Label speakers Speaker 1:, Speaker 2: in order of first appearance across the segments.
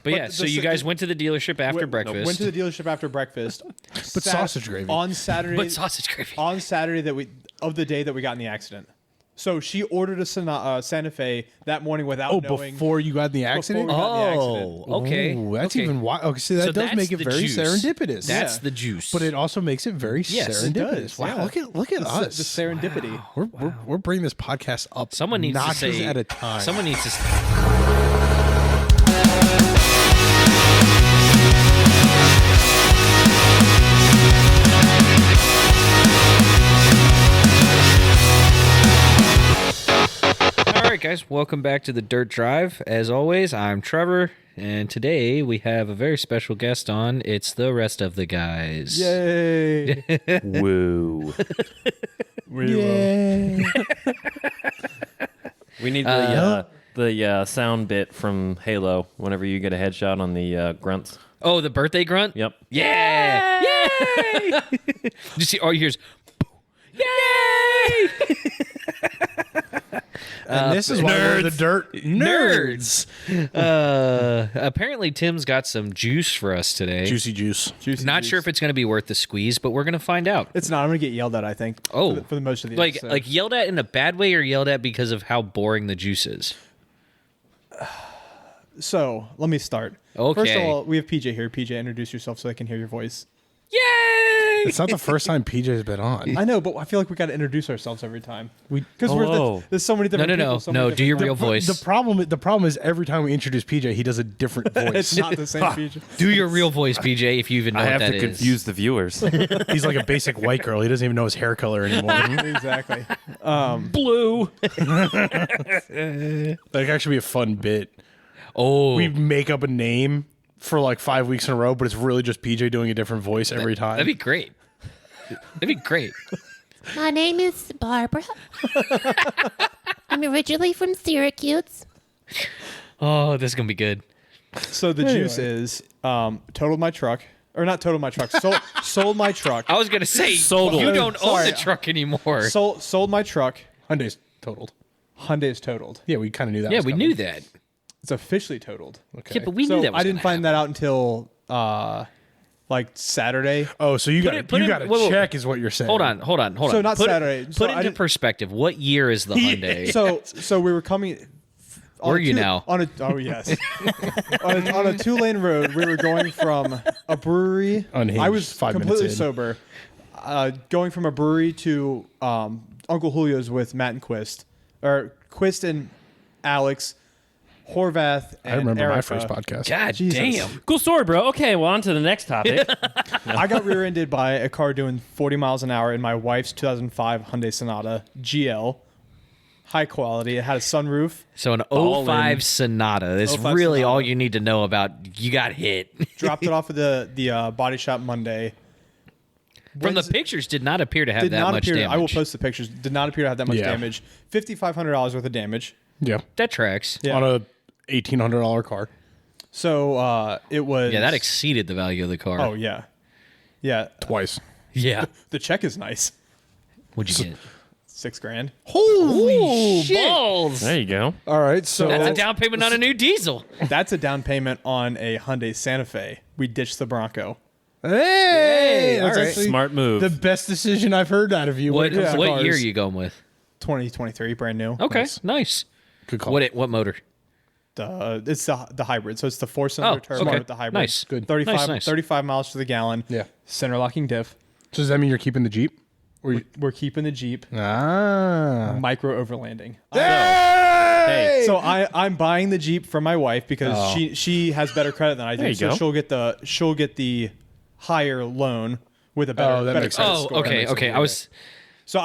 Speaker 1: But yeah, so you guys went to the dealership after breakfast.
Speaker 2: Went to the dealership after breakfast.
Speaker 3: But sausage gravy.
Speaker 2: On Saturday.
Speaker 1: But sausage gravy.
Speaker 2: On Saturday of the day that we got in the accident. So she ordered a Santa Fe that morning without knowing.
Speaker 3: Before you got in the accident?
Speaker 1: Okay.
Speaker 3: Ooh, that's even wild. Okay, see, that does make it very serendipitous.
Speaker 1: That's the juice.
Speaker 3: But it also makes it very serendipitous.
Speaker 2: It does,
Speaker 3: wow,
Speaker 2: yeah.
Speaker 3: look at us.
Speaker 2: The serendipity.
Speaker 3: Wow. We're bringing this podcast up.
Speaker 1: Someone needs to say
Speaker 3: at a time.
Speaker 1: Someone needs to. All right, guys, welcome back to the Dirt Drive. As always, I'm Trevor, and today we have a very special guest on. It's the rest of the guys.
Speaker 2: Yay!
Speaker 4: Woo.
Speaker 3: Yay.
Speaker 4: We need the sound bit from Halo whenever you get a headshot on the grunts.
Speaker 1: Oh, the birthday grunt?
Speaker 4: Yep.
Speaker 1: Yeah! Yay! Did you see? All you hear is, yay!
Speaker 3: And this is why we're the Dirt Nerds.
Speaker 1: Apparently, Tim's got some juice for us today.
Speaker 3: Juicy juice.
Speaker 1: Not sure if it's going to be worth the squeeze, but we're going to find out.
Speaker 2: It's not. I'm gonna get yelled at, I think.
Speaker 1: Oh,
Speaker 2: for the most of the
Speaker 1: like
Speaker 2: episode.
Speaker 1: like yelled at in a bad way, or yelled at because of how boring the juice is.
Speaker 2: So let me start.
Speaker 1: Okay.
Speaker 2: First of all, we have PJ here. PJ, introduce yourself so I can hear your voice.
Speaker 1: Yay!
Speaker 3: It's not the first time PJ's been on.
Speaker 2: I know, but I feel like we got to introduce ourselves every time. Because there's so many different people.
Speaker 1: No. Do your real voice.
Speaker 3: The problem is every time we introduce PJ, he does a different voice.
Speaker 2: It's not the same PJ.
Speaker 1: Do your real voice, PJ, if you even know
Speaker 4: I
Speaker 1: what
Speaker 4: have
Speaker 1: that
Speaker 4: to
Speaker 1: is.
Speaker 4: confuse the viewers.
Speaker 3: He's like a basic white girl. He doesn't even know his hair color anymore.
Speaker 2: Exactly.
Speaker 4: Blue.
Speaker 3: That could actually be a fun bit.
Speaker 1: Oh,
Speaker 3: We make up a name for like 5 weeks in a row, but it's really just PJ doing a different voice every time.
Speaker 1: that'd be great. That'd be great.
Speaker 5: My name is Barbara. I'm originally from Syracuse.
Speaker 1: Oh, this is gonna be good.
Speaker 2: So the juice is totaled my truck. Or not totaled my truck. Sold my truck.
Speaker 1: I was gonna say
Speaker 4: Sold.
Speaker 1: you don't own
Speaker 2: Sorry.
Speaker 1: the truck anymore.
Speaker 2: Sold my truck.
Speaker 3: Hyundai's totaled.
Speaker 2: Hyundai's totaled.
Speaker 3: Yeah, we kind of knew that.
Speaker 1: Yeah,
Speaker 3: was
Speaker 1: we
Speaker 3: coming.
Speaker 1: knew that.
Speaker 2: It's officially totaled.
Speaker 3: Okay.
Speaker 1: Yeah, but we
Speaker 2: So
Speaker 1: knew that was
Speaker 2: I didn't find that out until like Saturday.
Speaker 3: Oh, so you got
Speaker 1: it-
Speaker 3: to
Speaker 1: put it- wait,
Speaker 3: check, is what you're saying.
Speaker 1: Hold on.
Speaker 2: So not
Speaker 1: Put
Speaker 2: Saturday.
Speaker 1: Put
Speaker 2: So
Speaker 1: it
Speaker 2: I
Speaker 1: into
Speaker 2: didn't-
Speaker 1: perspective. What year is the Hyundai?
Speaker 2: So we were coming.
Speaker 1: Where are you now?
Speaker 2: On a yes, on a 2-lane road. We were going from a brewery.
Speaker 3: Unhinged,
Speaker 2: I was
Speaker 3: 5 minutes
Speaker 2: completely
Speaker 3: in.
Speaker 2: sober. Going from a brewery to Uncle Julio's with Matt and Quist, or Quist and Alex, Horvath, and
Speaker 3: I remember my
Speaker 2: Erica.
Speaker 3: first podcast.
Speaker 1: God
Speaker 2: Jesus.
Speaker 1: damn.
Speaker 4: Cool story, bro. Okay, well, on to the next topic.
Speaker 2: I got rear-ended by a car doing 40 miles an hour in my wife's 2005 Hyundai Sonata GL. High quality. It had a sunroof.
Speaker 1: So an
Speaker 4: All
Speaker 1: 05
Speaker 4: in.
Speaker 1: Sonata is
Speaker 2: 05
Speaker 1: really all
Speaker 2: Sonata.
Speaker 1: you need to know about. You got hit.
Speaker 2: Dropped it off at the body shop Monday.
Speaker 1: From the pictures, did not appear to have that much damage.
Speaker 2: I will post the pictures. Did not appear to have that much
Speaker 3: Yeah.
Speaker 2: damage. $5,500 worth of damage.
Speaker 3: Yeah.
Speaker 1: That tracks.
Speaker 2: Yeah.
Speaker 3: On a $1,800 car.
Speaker 2: So it was.
Speaker 1: Yeah, that exceeded the value of the car.
Speaker 2: Oh yeah, yeah.
Speaker 3: Twice.
Speaker 1: yeah.
Speaker 2: The check is nice.
Speaker 1: What'd you get?
Speaker 2: $6,000.
Speaker 1: Holy balls!
Speaker 4: There you go.
Speaker 3: All right, so
Speaker 1: That's a down payment on a new diesel.
Speaker 2: That's a down payment on a Hyundai Santa Fe. We ditched the Bronco.
Speaker 3: hey, that's
Speaker 1: all right.
Speaker 3: actually
Speaker 4: Smart move.
Speaker 3: the best decision I've heard out of you.
Speaker 1: What,
Speaker 3: when it comes to
Speaker 1: what
Speaker 3: cars.
Speaker 1: year are you going with?
Speaker 2: 2023, brand new.
Speaker 1: Okay, nice.
Speaker 3: Good call.
Speaker 1: What motor?
Speaker 2: It's the hybrid. So it's the 4-cylinder turbo
Speaker 1: okay.
Speaker 2: with the hybrid.
Speaker 1: Nice.
Speaker 3: Good.
Speaker 2: 35,
Speaker 1: Nice.
Speaker 2: 35 miles to the gallon.
Speaker 3: Yeah.
Speaker 2: Center locking diff.
Speaker 3: So does that mean you're keeping the Jeep? Or you,
Speaker 2: We're keeping the Jeep. Micro overlanding.
Speaker 3: Hey!
Speaker 2: So I'm buying the Jeep for my wife because
Speaker 3: Oh.
Speaker 2: she has better credit than I do.
Speaker 4: There you
Speaker 2: So
Speaker 4: go.
Speaker 2: she'll get the higher loan with a better,
Speaker 3: Oh, that
Speaker 2: better
Speaker 3: makes
Speaker 2: credit
Speaker 3: sense.
Speaker 1: Oh,
Speaker 2: score.
Speaker 1: okay. I was.
Speaker 2: So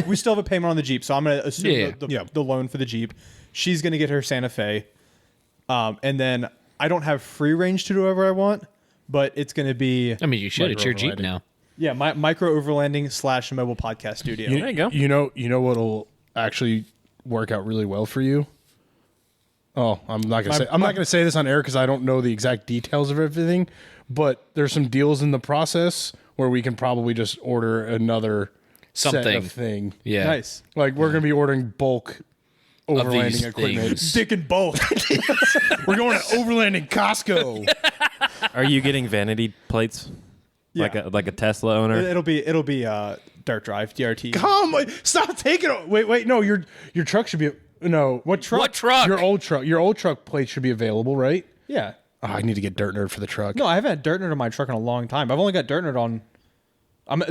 Speaker 2: we still have a payment on the Jeep. So I'm going to assume
Speaker 1: Yeah.
Speaker 2: the loan for the Jeep. She's going to get her Santa Fe. And then I don't have free range to do whatever I want, but it's going to be
Speaker 1: I mean, you should. It's your Jeep
Speaker 3: Micro-overlanding.
Speaker 1: now.
Speaker 2: my micro overlanding / mobile podcast studio.
Speaker 4: There you go.
Speaker 3: You know what'll actually work out really well for you? Oh, I'm not gonna not gonna say this on air because I don't know the exact details of everything, but there's some deals in the process where we can probably just order another set
Speaker 1: Something.
Speaker 3: of thing.
Speaker 1: Yeah.
Speaker 2: Nice.
Speaker 3: Like we're gonna be ordering bulk overlanding equipment.
Speaker 1: things.
Speaker 2: Dick and both.
Speaker 3: We're going to overlanding Costco.
Speaker 4: Are you getting vanity plates?
Speaker 2: Yeah.
Speaker 4: Like a Tesla owner?
Speaker 2: It'll be Dirt Drive DRT.
Speaker 3: Come on, stop taking it. Wait, no, your truck should be no.
Speaker 2: What truck?
Speaker 1: What truck?
Speaker 3: Your old truck plate should be available, right?
Speaker 2: Yeah.
Speaker 3: Oh, I need to get Dirt Nerd for the truck.
Speaker 2: No, I haven't had Dirt Nerd on my truck in a long time. I've only got Dirt Nerd on.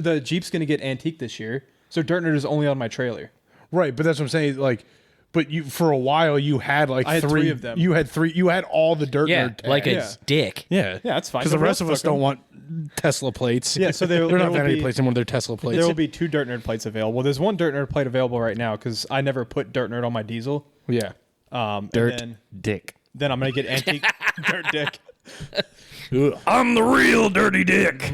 Speaker 2: The Jeep's gonna get antique this year, so Dirt Nerd is only on my trailer.
Speaker 3: Right, but that's what I'm saying. Like, but you for a while you had like
Speaker 2: I had
Speaker 3: three
Speaker 2: of them.
Speaker 3: You had three. You had all the Dirt
Speaker 1: Yeah,
Speaker 3: Nerd tags.
Speaker 1: like a
Speaker 2: Yeah.
Speaker 1: dick.
Speaker 3: yeah,
Speaker 2: Yeah, that's fine.
Speaker 3: Because the
Speaker 2: Nobody
Speaker 3: rest of
Speaker 2: else
Speaker 3: us
Speaker 2: took
Speaker 3: don't
Speaker 2: 'em.
Speaker 3: want Tesla plates.
Speaker 2: Yeah, so
Speaker 3: they're
Speaker 2: there
Speaker 3: not
Speaker 2: will
Speaker 3: vanity
Speaker 2: be-
Speaker 3: plates anymore. They're Tesla plates.
Speaker 2: There will be 2 Dirt Nerd plates available. There's one Dirt Nerd plate available right now because I never put Dirt Nerd on my diesel.
Speaker 3: Yeah.
Speaker 4: Dirt
Speaker 2: And
Speaker 4: dick.
Speaker 2: then I'm gonna get antique Dirt Dick.
Speaker 4: I'm the real dirty dick.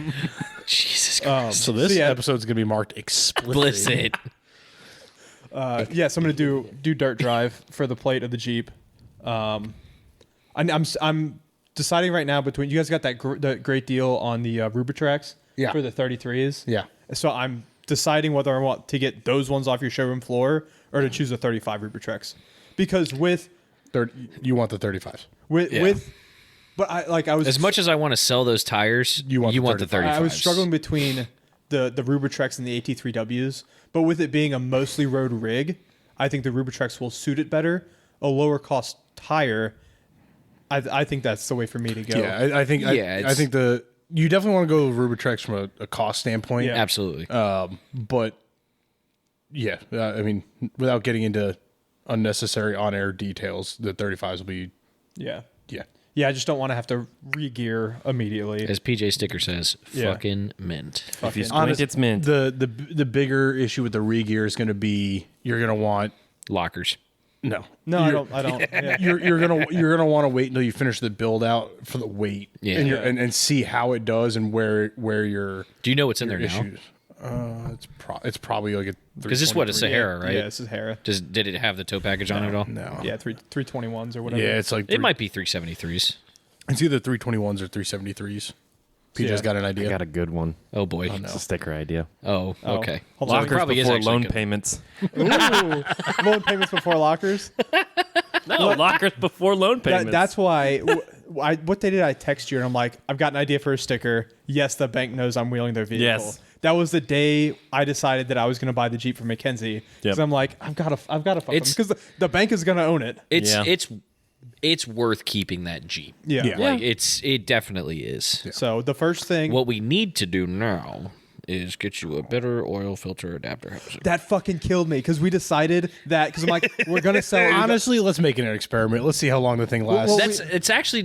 Speaker 1: Jesus Christ.
Speaker 3: So this
Speaker 2: yeah.
Speaker 3: episode's gonna be marked explicit.
Speaker 1: Explicit.
Speaker 2: Yes, I'm gonna do Dirt Drive for the plate of the Jeep. I'm deciding right now between you guys got that great deal on the Rubitrax
Speaker 3: Yeah.
Speaker 2: for the 33s.
Speaker 3: Yeah.
Speaker 2: So I'm deciding whether I want to get those ones off your showroom floor or to choose a 35 Rubitrax, because with
Speaker 3: You want the 35s.
Speaker 2: but I was
Speaker 1: As much as I want to sell those tires,
Speaker 3: You want the
Speaker 1: the 35s.
Speaker 2: I was struggling between the Rubitrex and the AT3Ws, but with it being a mostly road rig, I think the Rubitrex will suit it better. A lower cost tire, I think that's the way for me to go.
Speaker 3: Yeah, I think.
Speaker 1: Yeah,
Speaker 3: I think you definitely want to go with Rubitrex from a cost standpoint.
Speaker 2: Yeah.
Speaker 1: Absolutely.
Speaker 3: But yeah, I mean, without getting into unnecessary on-air details, the 35s will be.
Speaker 2: yeah,
Speaker 3: Yeah.
Speaker 2: yeah. I just don't want to have to re-gear immediately.
Speaker 1: As PJ Sticker says,
Speaker 2: Yeah.
Speaker 1: fucking mint.
Speaker 4: If you
Speaker 2: Fucking-
Speaker 4: squint, it's mint.
Speaker 3: The bigger issue with the re-gear is going to be you're going to want
Speaker 1: Lockers.
Speaker 3: no.
Speaker 2: No, I don't. Yeah.
Speaker 3: You're gonna want to wait until you finish the build out for the weight,
Speaker 1: Yeah.
Speaker 3: and,
Speaker 1: Yeah.
Speaker 3: and see how it does and where your
Speaker 1: Do you know what's in there now?
Speaker 3: issues. It's probably like a
Speaker 1: Because this is what a
Speaker 3: 323.
Speaker 1: Sahara, right?
Speaker 2: Yeah, this is Hera.
Speaker 1: Did it have the tow package on it at all?
Speaker 3: No,
Speaker 2: Yeah, 321s or whatever.
Speaker 3: yeah, it's like
Speaker 1: It might be 373s.
Speaker 3: It's either 321s or 373s. PJ's
Speaker 2: Yeah.
Speaker 3: got an
Speaker 4: I
Speaker 3: idea.
Speaker 4: got a good one.
Speaker 1: Oh boy.
Speaker 4: It's a sticker idea.
Speaker 1: Oh, okay.
Speaker 2: Hold
Speaker 1: So
Speaker 2: on.
Speaker 1: it probably is
Speaker 4: before
Speaker 1: actually
Speaker 4: loan
Speaker 1: good.
Speaker 4: payments.
Speaker 2: Ooh, loan payments before lockers.
Speaker 4: No, lockers before loan payments.
Speaker 2: That's why. What day did I text you? And I'm like, I've got an idea for a sticker. Yes, the bank knows I'm wheeling their vehicle.
Speaker 4: Yes.
Speaker 2: That was the day I decided that I was going to buy the Jeep from Mackenzie. Because
Speaker 4: Yep.
Speaker 2: I'm like, I've got to fuck them
Speaker 1: It's-
Speaker 2: because the bank is going to own it.
Speaker 1: It's worth keeping that Jeep.
Speaker 2: Yeah.
Speaker 3: Yeah.
Speaker 1: Like it definitely is.
Speaker 2: So the first thing
Speaker 1: What we need to do now is get you a better oil filter adapter housing.
Speaker 2: that fucking killed me because we decided that because I'm like, we're going to sell.
Speaker 3: Honestly, let's make it an experiment. Let's see how long the thing lasts.
Speaker 2: well,
Speaker 1: It's actually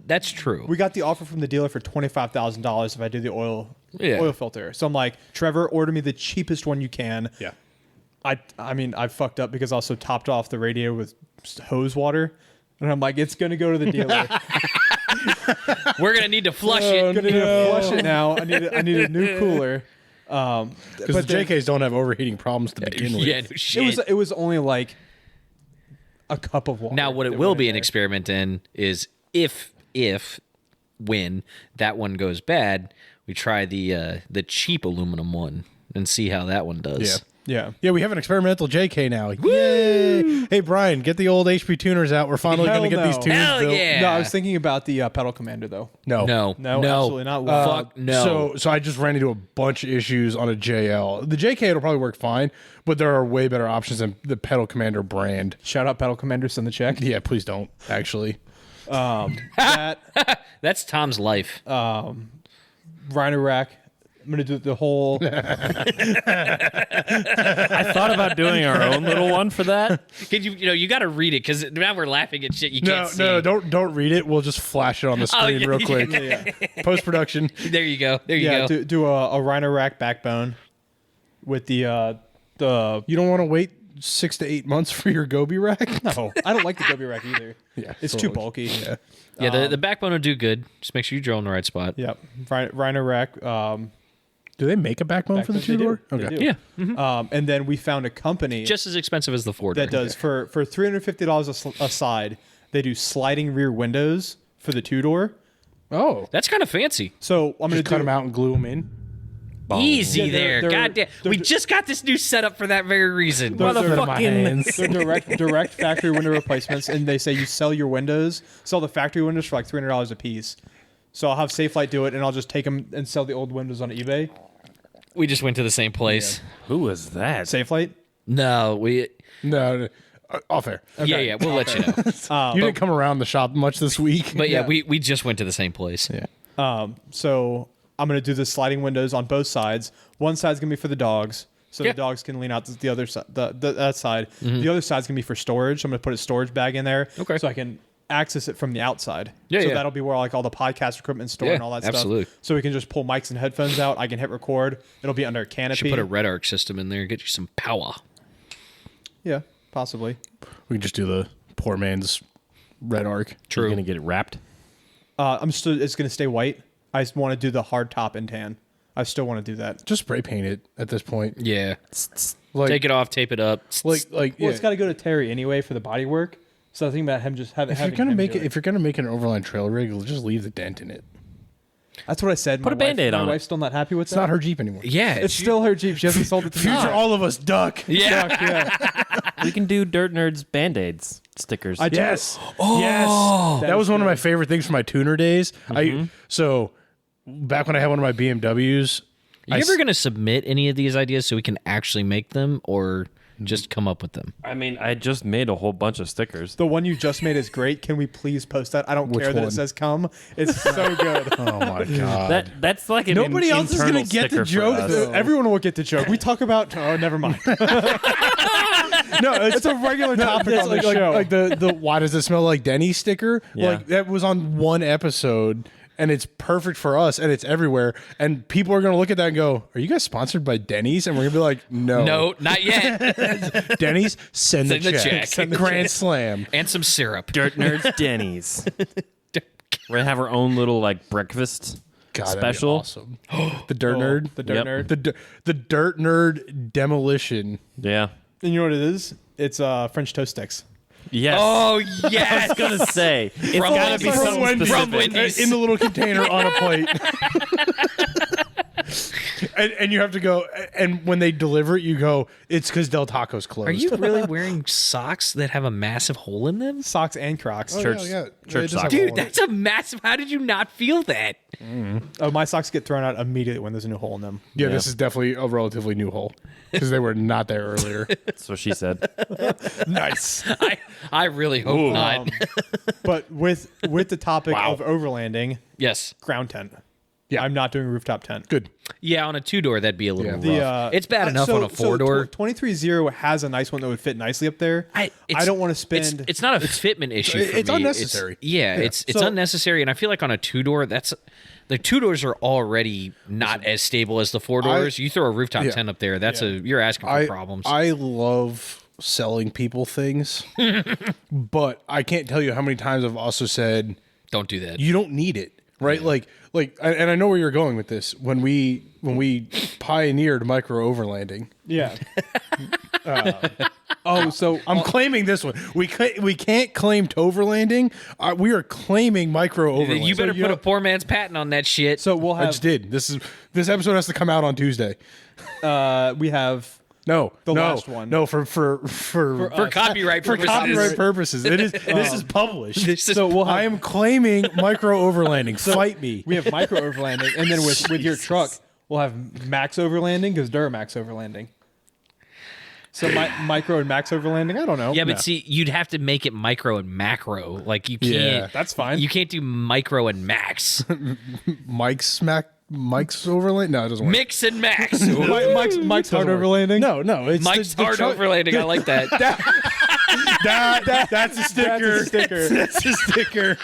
Speaker 1: that's true.
Speaker 2: we got the offer from the dealer for $25,000 if I do the oil
Speaker 1: Yeah.
Speaker 2: filter. So I'm like, Trevor, order me the cheapest one you can.
Speaker 3: yeah.
Speaker 2: I mean, I fucked up because I also topped off the radio with hose water. And I'm like, it's going to go to the dealer.
Speaker 1: We're gonna need to flush it.
Speaker 2: Gonna need to flush it now. I need a new cooler.
Speaker 3: Because the
Speaker 2: But then-
Speaker 3: JKs don't have overheating problems to begin with.
Speaker 1: Yeah, no shit.
Speaker 2: it was only like a cup of water.
Speaker 1: Now, what it
Speaker 2: that
Speaker 1: will
Speaker 2: went
Speaker 1: be
Speaker 2: in
Speaker 1: an
Speaker 2: there.
Speaker 1: experiment in is when that one goes bad, we try the cheap aluminum one and see how that one does.
Speaker 3: Yeah.
Speaker 2: Yeah.
Speaker 3: Yeah, we have an experimental JK now. Yay! Hey, Brian, get the old HP tuners out. We're finally
Speaker 2: Hell
Speaker 3: going to get these
Speaker 2: no.
Speaker 3: tuners
Speaker 1: Hell
Speaker 3: built.
Speaker 1: yeah.
Speaker 2: No, I was thinking about the pedal commander though.
Speaker 3: No.
Speaker 1: No,
Speaker 2: No, absolutely not.
Speaker 1: Fuck no.
Speaker 3: So I just ran into a bunch of issues on a JL. The JK will probably work fine, but there are way better options than the Pedal Commander brand.
Speaker 2: Shout out pedal commander, send the check.
Speaker 3: Yeah, please don't, actually.
Speaker 2: That
Speaker 1: That's Tom's life.
Speaker 2: Rhino rack. I'm gonna do the whole.
Speaker 4: I thought about doing our own little one for that.
Speaker 1: Can you got to read it because now we're laughing at shit you
Speaker 3: No,
Speaker 1: can't see.
Speaker 3: no, don't read it. We'll just flash it on the screen
Speaker 1: yeah,
Speaker 3: real
Speaker 1: yeah,
Speaker 3: quick. Post production.
Speaker 1: There you go. There you
Speaker 2: Yeah,
Speaker 1: go.
Speaker 2: do a Rhino rack backbone with the
Speaker 3: You don't want to wait 6 to 8 months for your Gobi rack?
Speaker 2: No, I don't like the W rack either.
Speaker 3: Yeah,
Speaker 2: It's
Speaker 3: so
Speaker 2: too bulky.
Speaker 3: Yeah.
Speaker 1: Yeah, the backbone will do good. Just make sure you drill in the right spot.
Speaker 2: Yep. Rhino rack.
Speaker 3: Do they make a backbone for the
Speaker 2: They do.
Speaker 3: two-door?
Speaker 2: They
Speaker 3: Okay.
Speaker 2: do.
Speaker 1: Yeah.
Speaker 2: And then we found a company
Speaker 1: Just as expensive as the Ford.
Speaker 2: that does for $350 a side. They do sliding rear windows for the 2-door.
Speaker 3: Oh.
Speaker 1: That's kind of fancy.
Speaker 2: So I'm gonna
Speaker 3: Just cut
Speaker 2: do
Speaker 3: them out and glue them in?
Speaker 1: Easy
Speaker 2: Yeah,
Speaker 1: there.
Speaker 2: they're-
Speaker 1: Goddamn.
Speaker 2: they're-
Speaker 1: We just got this new setup for that very reason.
Speaker 2: They're- they're-
Speaker 4: Motherfucking.
Speaker 2: They're direct factory window replacements, and they say you sell your windows, sell the factory windows for like $300 a piece. So I'll have Safelite do it, and I'll just take them and sell the old windows on eBay.
Speaker 1: We just went to the same place.
Speaker 4: Who was that?
Speaker 2: Safelite.
Speaker 1: No, we.
Speaker 3: No, all fair.
Speaker 1: Yeah, we'll let you know.
Speaker 3: You didn't come around the shop much this week.
Speaker 1: But yeah,
Speaker 2: Yeah.
Speaker 1: we just went to the same place.
Speaker 3: Yeah.
Speaker 2: So I'm gonna do the sliding windows on both sides. One side's gonna be for the dogs, so
Speaker 1: Yeah.
Speaker 2: the dogs can lean out to the other side. That side. The other side's gonna be for storage. I'm gonna put a storage bag in there,
Speaker 1: Okay.
Speaker 2: so I can access it from the outside.
Speaker 1: Yeah,
Speaker 2: so
Speaker 1: yeah.
Speaker 2: that'll be where like all the podcast equipment stored
Speaker 1: Yeah,
Speaker 2: and all that
Speaker 1: absolutely.
Speaker 2: stuff. So we can just pull mics and headphones out. I can hit record. It'll be under a canopy.
Speaker 1: Should put a red arc system in there and get you some power.
Speaker 2: Yeah, possibly.
Speaker 3: We can just do the poor man's red arc.
Speaker 4: You're gonna get it wrapped.
Speaker 2: It's gonna stay white. I just want to do the hard top and tan. I still want to do that.
Speaker 3: Just spray paint it at this point.
Speaker 1: Yeah.
Speaker 3: Like,
Speaker 1: Take it off, tape it up.
Speaker 3: Like,
Speaker 2: Well,
Speaker 3: yeah.
Speaker 2: it's got to go to Terry anyway for the body work. So I think about him just having.
Speaker 3: if you're gonna make it, if you're gonna make an overland trail rig, just leave the dent in it.
Speaker 2: That's what I said.
Speaker 4: Put a Band-Aid on it.
Speaker 2: My wife's still not happy with
Speaker 3: It's
Speaker 2: that.
Speaker 3: not her Jeep anymore.
Speaker 1: Yeah.
Speaker 2: It's still her Jeep. She hasn't sold it to me.
Speaker 3: Future all of us duck.
Speaker 1: Yeah.
Speaker 2: Fuck, yeah.
Speaker 4: We can do Dirt Nerds Band-Aids stickers.
Speaker 2: I do.
Speaker 3: Yes. Yes. That was one of my favorite things from my tuner days. So back when I had one of my BMWs,
Speaker 1: Are you ever going to submit any of these ideas so we can actually make them or just come up with them?
Speaker 4: I mean, I just made a whole bunch of stickers.
Speaker 2: The one you just made is great. Can we please post that? I don't
Speaker 3: Which
Speaker 2: care that
Speaker 3: one?
Speaker 2: it says "come." It's so good.
Speaker 3: oh my god.
Speaker 4: That's like an
Speaker 3: Nobody else is
Speaker 4: internal
Speaker 3: gonna get the
Speaker 4: sticker for
Speaker 3: joke,
Speaker 4: us.
Speaker 3: though.
Speaker 2: Everyone will get the joke. We talk about. Oh, never mind.
Speaker 3: No,
Speaker 2: It's a regular topic
Speaker 3: It's
Speaker 2: on the show.
Speaker 3: like the why does it smell like Denny's sticker?
Speaker 4: Yeah.
Speaker 3: Like that was on one episode and it's perfect for us and it's everywhere and people are going to look at that and go, "Are you guys sponsored by Denny's?" And we're going to be like, "No."
Speaker 1: No, not yet.
Speaker 3: Denny's send the
Speaker 1: Send the
Speaker 3: check.
Speaker 1: check. Send the
Speaker 3: Grand slam.
Speaker 1: And some syrup.
Speaker 4: Dirt Nerds Denny's. We're gonna have our own little like breakfast
Speaker 3: God, that'd be
Speaker 4: special.
Speaker 3: awesome. The dirt nerd.
Speaker 2: The dirt
Speaker 4: Yep.
Speaker 2: nerd.
Speaker 3: The dirt nerd demolition.
Speaker 4: Yeah.
Speaker 2: And you know what it is? It's French toast sticks.
Speaker 4: Yes.
Speaker 1: Oh,
Speaker 4: I
Speaker 1: yes.
Speaker 4: was gonna say it's
Speaker 1: From
Speaker 4: gotta be
Speaker 1: Wendy's.
Speaker 4: something
Speaker 3: Wendy's.
Speaker 4: specific.
Speaker 1: From Wendy's.
Speaker 3: In the little container on a plate. and you have to go, and when they deliver it, you go, "It's because Del Taco's closed."
Speaker 1: Are you really wearing socks that have a massive hole in them?
Speaker 2: Socks and Crocs.
Speaker 4: Church-
Speaker 3: Yeah,
Speaker 4: church
Speaker 3: it does have
Speaker 4: socks.
Speaker 3: a hole
Speaker 1: Dude,
Speaker 3: in it.
Speaker 1: that's a massive. How did you not feel that?
Speaker 2: Oh, my socks get thrown out immediately when there's a new hole in them.
Speaker 3: Yeah, this is definitely a relatively new hole because they were not there earlier.
Speaker 4: That's what she said.
Speaker 2: Nice.
Speaker 1: I really hope not.
Speaker 2: But with the topic of overlanding,
Speaker 1: Yes.
Speaker 2: ground tent.
Speaker 3: Yeah.
Speaker 2: I'm not doing rooftop tent.
Speaker 3: Good.
Speaker 1: Yeah, on a 2-door, that'd be a little
Speaker 3: Yeah.
Speaker 1: rough. It's bad enough on a 4-door.
Speaker 2: 23-0 has a nice one that would fit nicely up there. I don't want to spend.
Speaker 1: It's not a fitment issue. For
Speaker 3: it's
Speaker 1: me.
Speaker 3: unnecessary.
Speaker 1: It's
Speaker 2: So-
Speaker 1: unnecessary, and I feel like on a 2-door, the 2-doors are already not as stable as the 4-doors. You throw a rooftop
Speaker 3: Yeah.
Speaker 1: tent up there, you're asking for problems.
Speaker 3: I love selling people things, but I can't tell you how many times I've also said,
Speaker 1: Don't do that.
Speaker 3: you don't need it, right? Like, and I know where you're going with this. When we pioneered micro overlanding,
Speaker 2: Yeah. So
Speaker 3: I'm claiming this one. We can't claim toverlanding. We are claiming micro overlanding.
Speaker 1: You better put a poor man's patent on that shit.
Speaker 2: so we'll
Speaker 3: I
Speaker 2: have
Speaker 3: just did. This episode has to come out on Tuesday.
Speaker 2: we have
Speaker 3: No,
Speaker 2: The
Speaker 3: no,
Speaker 2: last one.
Speaker 3: No, for
Speaker 1: copyright
Speaker 3: for
Speaker 1: purposes.
Speaker 3: copyright purposes. It is. This is published.
Speaker 1: This is-
Speaker 2: so we'll have
Speaker 3: I am claiming micro overlanding. Fight me.
Speaker 2: we have micro overlanding, and then with your truck we'll have max overlanding because Duramax overlanding. So micro and max overlanding. I don't know.
Speaker 1: Yeah, but see, you'd have to make it micro and macro. Like you can't.
Speaker 3: Yeah,
Speaker 2: that's fine.
Speaker 1: You can't do micro and max.
Speaker 3: Mike's overland. No, it doesn't work.
Speaker 1: Mix and max.
Speaker 2: Mike's hard overlanding.
Speaker 3: No. It's
Speaker 1: Mike's
Speaker 3: the
Speaker 1: hard
Speaker 3: truck-
Speaker 1: overlanding. I like that.
Speaker 3: That's a sticker.
Speaker 2: That's a sticker.
Speaker 3: That's a sticker.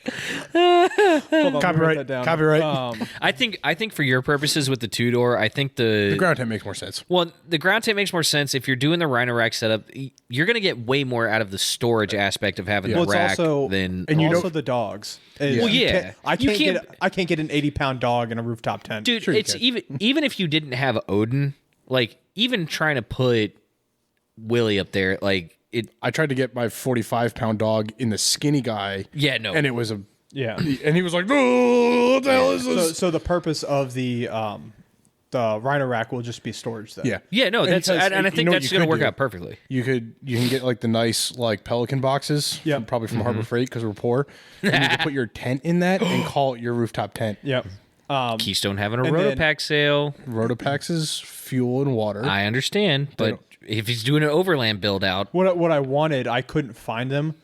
Speaker 2: Hold on, let me
Speaker 3: Copyright.
Speaker 2: write that down.
Speaker 3: Copyright.
Speaker 1: I think for your purposes with the 2-door, I think
Speaker 3: The ground tent makes more sense.
Speaker 1: well, the ground tent makes more sense if you're doing the Rhino rack setup. You're gonna get way more out of the storage aspect of having
Speaker 2: Well,
Speaker 1: the
Speaker 2: it's
Speaker 1: rack
Speaker 2: also
Speaker 1: than.
Speaker 3: And you
Speaker 2: also
Speaker 3: don't-
Speaker 2: the dogs.
Speaker 1: Well, yeah.
Speaker 2: I
Speaker 1: You
Speaker 2: can't get an 80-pound dog in a rooftop tent.
Speaker 1: Dude,
Speaker 3: Sure you
Speaker 1: it's
Speaker 3: can.
Speaker 1: even if you didn't have Odin, like even trying to put Willie up there, like it.
Speaker 3: I tried to get my 45-pound dog in the skinny guy.
Speaker 1: Yeah, no.
Speaker 3: And it was a
Speaker 2: Yeah.
Speaker 3: And he was like, "Oh, what the hell is this?"
Speaker 2: So the purpose of the Rhino rack will just be storage then.
Speaker 3: Yeah.
Speaker 1: Yeah, no, that's
Speaker 3: because
Speaker 1: and I
Speaker 3: you
Speaker 1: think
Speaker 3: know what
Speaker 1: that's
Speaker 3: you
Speaker 1: going to
Speaker 3: could
Speaker 1: work
Speaker 3: do?
Speaker 1: out perfectly.
Speaker 3: You can get like the nice like Pelican boxes,
Speaker 2: Yep.
Speaker 3: probably from Harbor Freight because we're poor. And you can put your tent in that and call it your rooftop tent.
Speaker 2: Yep.
Speaker 1: Keystone having a
Speaker 2: and then-
Speaker 1: Rotopack sale.
Speaker 3: Rotopax is fuel and water.
Speaker 1: I understand, but if he's doing an overland build out,
Speaker 2: What I wanted, I couldn't find them.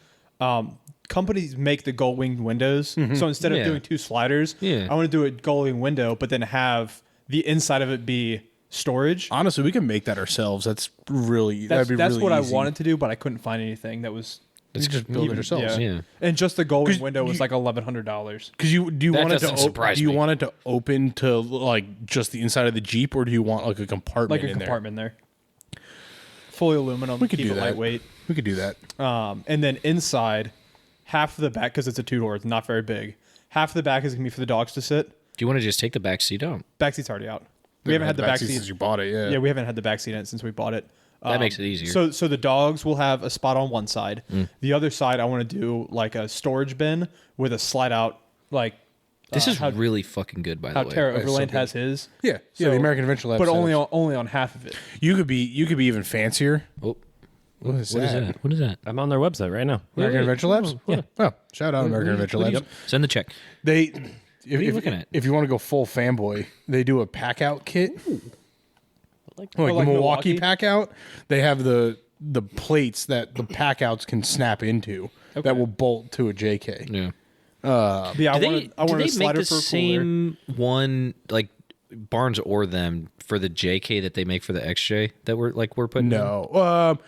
Speaker 2: Companies make the gull winged windows, so instead of
Speaker 1: Yeah.
Speaker 2: doing 2 sliders,
Speaker 1: Yeah.
Speaker 2: I want to do a gull wing window, but then have the inside of it be storage.
Speaker 3: Honestly, we can make that ourselves. That'd be really
Speaker 2: That's what
Speaker 3: easy.
Speaker 2: I wanted to do, but I couldn't find anything that was.
Speaker 3: Let's just build it ourselves.
Speaker 1: Yeah.
Speaker 2: And just the gull wing
Speaker 3: 'Cause
Speaker 2: window was
Speaker 3: you-
Speaker 2: like $1,100.
Speaker 3: Because do you
Speaker 1: That
Speaker 3: want it to
Speaker 1: doesn't surprise
Speaker 3: do you
Speaker 1: me.
Speaker 3: want it to open to like just the inside of the Jeep, or do you want like a compartment
Speaker 2: Like a
Speaker 3: in
Speaker 2: compartment there. Fully aluminum.
Speaker 3: We could
Speaker 2: keep
Speaker 3: do
Speaker 2: it
Speaker 3: that.
Speaker 2: lightweight.
Speaker 3: We could do that.
Speaker 2: And then inside, half of the back, because it's a 2-door, it's not very big. Half of the back is gonna be for the dogs to sit.
Speaker 1: do you want to just take the back seat out?
Speaker 2: Back seat's already out. We haven't had the back seat
Speaker 3: since you bought it. Yeah.
Speaker 2: Yeah, we haven't had the back seat in it since we bought it.
Speaker 1: That makes it easier.
Speaker 2: So the dogs will have a spot on one side. The other side, I want to do like a storage bin with a slide out, like
Speaker 1: This is
Speaker 2: how,
Speaker 1: really fucking good, by
Speaker 2: how
Speaker 1: the way.
Speaker 2: Terra
Speaker 3: so
Speaker 2: Overland
Speaker 3: good.
Speaker 2: has his.
Speaker 3: Yeah.
Speaker 2: So-
Speaker 3: The American Adventure Lab.
Speaker 2: But
Speaker 3: says.
Speaker 2: only on half of it.
Speaker 3: You could be even fancier.
Speaker 1: Oh,
Speaker 3: What is
Speaker 1: what is that? What is that?
Speaker 4: I'm on their website right now.
Speaker 3: American Adventure Labs?
Speaker 4: Yeah.
Speaker 3: Oh, shout out American Adventure Labs.
Speaker 1: Send the check.
Speaker 3: They if,
Speaker 1: are you
Speaker 3: if-
Speaker 1: looking at?
Speaker 3: if you want to go full fanboy, they do a pack out kit. Like the
Speaker 2: like
Speaker 3: Milwaukee
Speaker 2: Milwaukee?
Speaker 3: pack out. They have the plates that the pack outs can snap into that will bolt to a JK.
Speaker 1: Yeah.
Speaker 2: But yeah,
Speaker 1: Do
Speaker 2: I wanted a
Speaker 1: they make
Speaker 2: slider
Speaker 1: the
Speaker 2: for a cooler.
Speaker 1: same one like Barnes or them for the JK that they make for the XJ that we're putting? in?
Speaker 3: No.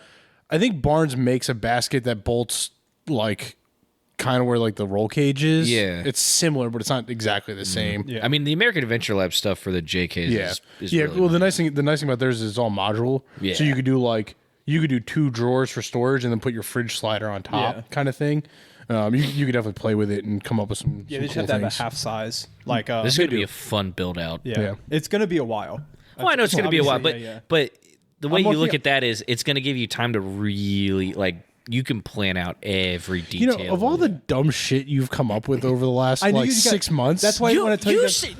Speaker 3: I think Barnes makes a basket that bolts like kind of where like the roll cage is.
Speaker 1: Yeah.
Speaker 3: It's similar, but it's not exactly the same.
Speaker 2: Yeah.
Speaker 1: I mean, the American Adventure Lab stuff for the JKs
Speaker 3: Yeah.
Speaker 1: is
Speaker 3: yeah.
Speaker 1: really
Speaker 3: Well, the
Speaker 1: nice.
Speaker 3: nice thing about theirs is it's all modular.
Speaker 1: Yeah.
Speaker 3: So you could do 2 drawers for storage and then put your fridge slider on top,
Speaker 2: Yeah.
Speaker 3: kind of thing. You could definitely play with it and come up with some.
Speaker 2: Yeah,
Speaker 3: some
Speaker 2: they just
Speaker 3: cool
Speaker 2: have to have
Speaker 3: things.
Speaker 2: a half size. Like
Speaker 1: This is going to be a fun build out.
Speaker 2: yeah. It's gonna be a while.
Speaker 1: Well, I know it's going to be a while, but
Speaker 2: Obviously, yeah.
Speaker 1: but the way
Speaker 2: I'm
Speaker 1: you
Speaker 2: looking
Speaker 1: look
Speaker 2: at-
Speaker 1: at that is it's going to give you time to really you can plan out every
Speaker 3: You
Speaker 1: detail.
Speaker 3: know, of all the dumb shit you've come up with over the last
Speaker 2: I knew
Speaker 3: like
Speaker 2: you got-
Speaker 3: 6 months,
Speaker 2: That's why I want to tell you.
Speaker 1: you
Speaker 2: that-
Speaker 1: say-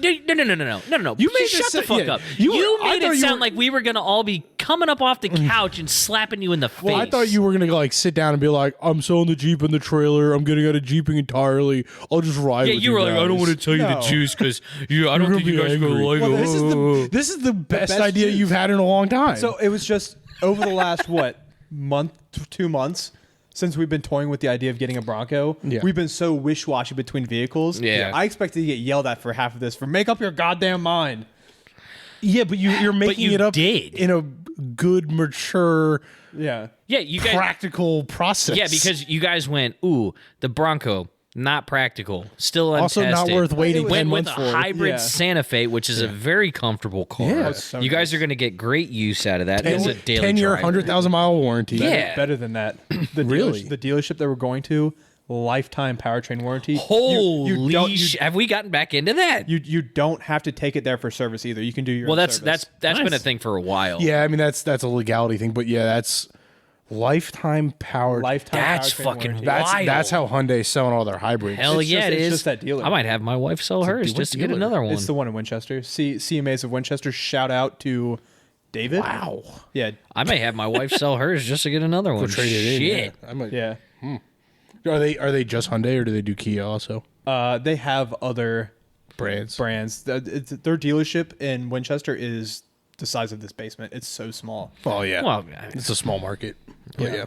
Speaker 1: no.
Speaker 3: You made
Speaker 1: shut
Speaker 3: this
Speaker 1: the
Speaker 3: sound-
Speaker 1: fuck
Speaker 3: yeah,
Speaker 1: up.
Speaker 3: you
Speaker 1: You,
Speaker 3: were- I
Speaker 1: made
Speaker 3: thought
Speaker 1: it
Speaker 3: you
Speaker 1: sound
Speaker 3: were-
Speaker 1: like we were gonna all be coming up off the couch and slapping you in the face.
Speaker 3: well, I thought you were gonna like sit down and be like, "I'm selling the Jeep and the trailer. I'm getting out of Jeeping entirely. I'll just ride."
Speaker 1: Yeah,
Speaker 3: with
Speaker 1: you were like, I don't
Speaker 3: guys."
Speaker 1: want to tell you the
Speaker 2: No.
Speaker 1: juice because I don't
Speaker 3: gonna
Speaker 1: think you
Speaker 3: be
Speaker 1: guys are gonna
Speaker 3: angry.
Speaker 1: like
Speaker 2: Well,
Speaker 1: it.
Speaker 3: This is the best
Speaker 2: best
Speaker 3: idea
Speaker 2: juice.
Speaker 3: you've had in a long time.
Speaker 2: So it was just over the last month, 2 months since we've been toying with the idea of getting a Bronco.
Speaker 3: Yeah.
Speaker 2: We've been so wish-washy between vehicles.
Speaker 1: Yeah.
Speaker 2: I expected to get yelled at for half of this for make up your goddamn mind.
Speaker 3: yeah, but you're making
Speaker 1: you
Speaker 3: it up
Speaker 1: did.
Speaker 3: in a good, mature,
Speaker 2: Yeah.
Speaker 1: Yeah, you guys.
Speaker 3: practical process.
Speaker 1: Yeah, because you guys went, ooh, the Bronco, not practical, still
Speaker 3: also
Speaker 1: untested.
Speaker 3: not worth waiting
Speaker 1: Went
Speaker 3: 10
Speaker 1: with
Speaker 3: months
Speaker 1: a
Speaker 3: for.
Speaker 1: hybrid
Speaker 2: Yeah.
Speaker 1: Santa Fe, which is a very comfortable car.
Speaker 3: Yeah.
Speaker 2: That's so
Speaker 1: you guys
Speaker 2: nice.
Speaker 1: are going to get great use out of that as a daily
Speaker 3: 10-year,
Speaker 1: driver.
Speaker 3: 100,000-mile warranty.
Speaker 1: Yeah.
Speaker 2: Better than that.
Speaker 3: Really?
Speaker 2: The dealership that we're going to, lifetime powertrain warranty.
Speaker 1: Holy
Speaker 2: don't-
Speaker 1: sh! Have we gotten back into that?
Speaker 2: You don't have to take it there for service either. You can do your
Speaker 1: well,
Speaker 2: own
Speaker 1: that's
Speaker 2: service.
Speaker 1: that's been a thing for a while.
Speaker 3: Yeah, I mean that's a legality thing, but yeah, that's lifetime powered.
Speaker 2: lifetime.
Speaker 1: That's
Speaker 2: powertrain
Speaker 1: fucking
Speaker 2: warranty.
Speaker 1: wild.
Speaker 3: That's how Hyundai's selling all their hybrids.
Speaker 1: Hell
Speaker 2: It's
Speaker 1: yeah,
Speaker 2: just-
Speaker 1: it
Speaker 2: it's
Speaker 1: is.
Speaker 2: just that dealer.
Speaker 1: I might have my wife sell hers
Speaker 3: what
Speaker 1: just to get
Speaker 3: dealer?
Speaker 1: another one.
Speaker 2: It's the one in Winchester. CMAs of Winchester. Shout out to David.
Speaker 3: Wow.
Speaker 2: Yeah.
Speaker 1: I may have my wife sell hers just to get another one.
Speaker 3: Trade it in.
Speaker 1: Shit.
Speaker 3: Yeah. I might,
Speaker 2: Yeah.
Speaker 3: Are they just Hyundai or do they do Kia also?
Speaker 2: They have other
Speaker 3: Brands.
Speaker 2: Their dealership in Winchester is the size of this basement. It's so small.
Speaker 3: Oh yeah.
Speaker 1: Well,
Speaker 3: It's a small market. But yeah.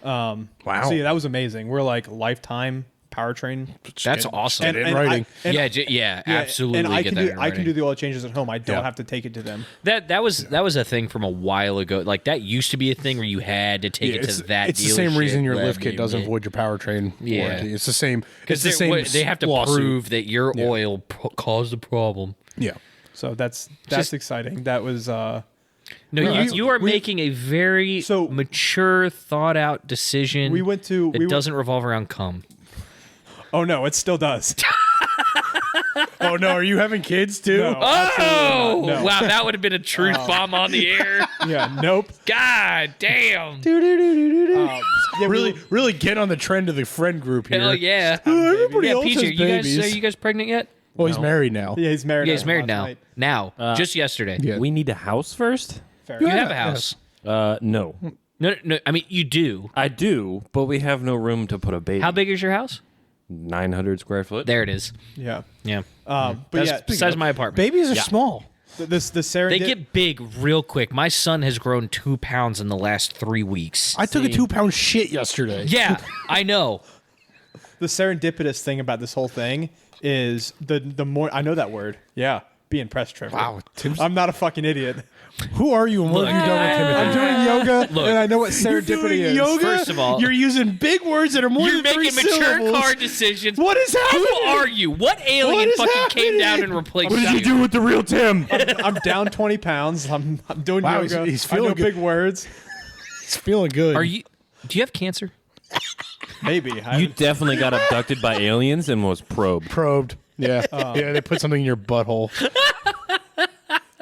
Speaker 3: Wow.
Speaker 2: So yeah, that was amazing. We're like lifetime powertrain.
Speaker 1: that's awesome.
Speaker 3: in writing.
Speaker 1: Yeah, absolutely.
Speaker 2: And I
Speaker 1: get
Speaker 2: can
Speaker 1: that
Speaker 2: do
Speaker 1: in
Speaker 2: I can
Speaker 1: writing.
Speaker 2: do the oil changes at home. I don't
Speaker 3: Yeah.
Speaker 2: have to take it to them.
Speaker 1: That was a thing from a while ago. Like that used to be a thing where you had to take it
Speaker 3: it's
Speaker 1: to that.
Speaker 3: it's the same reason your
Speaker 1: dealership.
Speaker 3: lift kit doesn't void your powertrain
Speaker 1: Yeah.
Speaker 3: warranty. It's the same.
Speaker 1: because
Speaker 3: It's the same.
Speaker 1: they have to
Speaker 3: lawsuit.
Speaker 1: prove that your oil caused the problem.
Speaker 3: Yeah.
Speaker 2: So that's
Speaker 1: Just-
Speaker 2: exciting. That was
Speaker 1: No,
Speaker 2: that's-
Speaker 1: you are making a very
Speaker 2: So-
Speaker 1: mature, thought out decision.
Speaker 2: We went to-
Speaker 1: It
Speaker 2: we went-
Speaker 1: doesn't revolve around cum.
Speaker 2: oh no, it still does.
Speaker 3: Oh no, are you having kids too?
Speaker 2: No.
Speaker 1: Oh
Speaker 2: No.
Speaker 1: wow, that would have been a truth bomb on the air.
Speaker 2: Yeah, nope.
Speaker 1: God damn.
Speaker 3: really get on the trend of the friend group here.
Speaker 1: Hell yeah.
Speaker 3: Everybody
Speaker 1: Yeah,
Speaker 3: else
Speaker 1: PJ,
Speaker 3: has
Speaker 1: you guys,
Speaker 3: babies.
Speaker 1: are you guys pregnant yet?
Speaker 3: Well, he's married now.
Speaker 2: Yeah, he's married.
Speaker 1: Yeah, he's married
Speaker 2: last
Speaker 1: now.
Speaker 2: night.
Speaker 1: Just yesterday.
Speaker 3: Yeah.
Speaker 4: We need a house first?
Speaker 2: Fair
Speaker 1: You
Speaker 2: enough.
Speaker 1: have a house.
Speaker 4: No.
Speaker 1: No, I mean, you do.
Speaker 4: I do, but we have no room to put a baby.
Speaker 1: How big is your house?
Speaker 4: 900 square foot.
Speaker 1: There it is.
Speaker 2: Yeah.
Speaker 1: Yeah.
Speaker 2: But
Speaker 1: That's
Speaker 2: yeah,
Speaker 1: besides my apartment.
Speaker 3: Babies are small.
Speaker 2: the serendip.
Speaker 1: They get big real quick. My son has grown 2 pounds in the last 3 weeks.
Speaker 3: I took a 2-pound shit yesterday.
Speaker 1: Yeah, I know.
Speaker 2: The serendipitous thing about this whole thing is the more I know that word. Yeah. Be impressed, Trevor.
Speaker 3: Wow, Tim's-
Speaker 2: I'm not a fucking idiot.
Speaker 3: Who are you and what have you done with Timothy?
Speaker 2: I'm doing yoga,
Speaker 1: Look,
Speaker 2: and I know what
Speaker 3: You're
Speaker 2: serendipity
Speaker 3: doing
Speaker 2: is.
Speaker 3: yoga?
Speaker 1: First of all-
Speaker 3: you're using big words that are more
Speaker 1: You're
Speaker 3: than 3
Speaker 1: making mature
Speaker 3: syllables.
Speaker 1: car decisions.
Speaker 3: What is
Speaker 1: Who
Speaker 3: happening?
Speaker 1: are you? What alien
Speaker 3: What is
Speaker 1: fucking came down
Speaker 3: happening?
Speaker 1: and replaced
Speaker 3: What did
Speaker 1: you?
Speaker 3: you do with the real Tim?
Speaker 2: I'm down 20 pounds. I'm doing
Speaker 3: Wow,
Speaker 2: yoga.
Speaker 3: he's
Speaker 2: I know
Speaker 3: feeling good.
Speaker 2: big words.
Speaker 3: He's feeling good.
Speaker 1: Are you? Do you have cancer?
Speaker 2: Maybe.
Speaker 4: You definitely got abducted by aliens and was probed.
Speaker 3: probed? Yeah. Yeah, they put something in your butthole.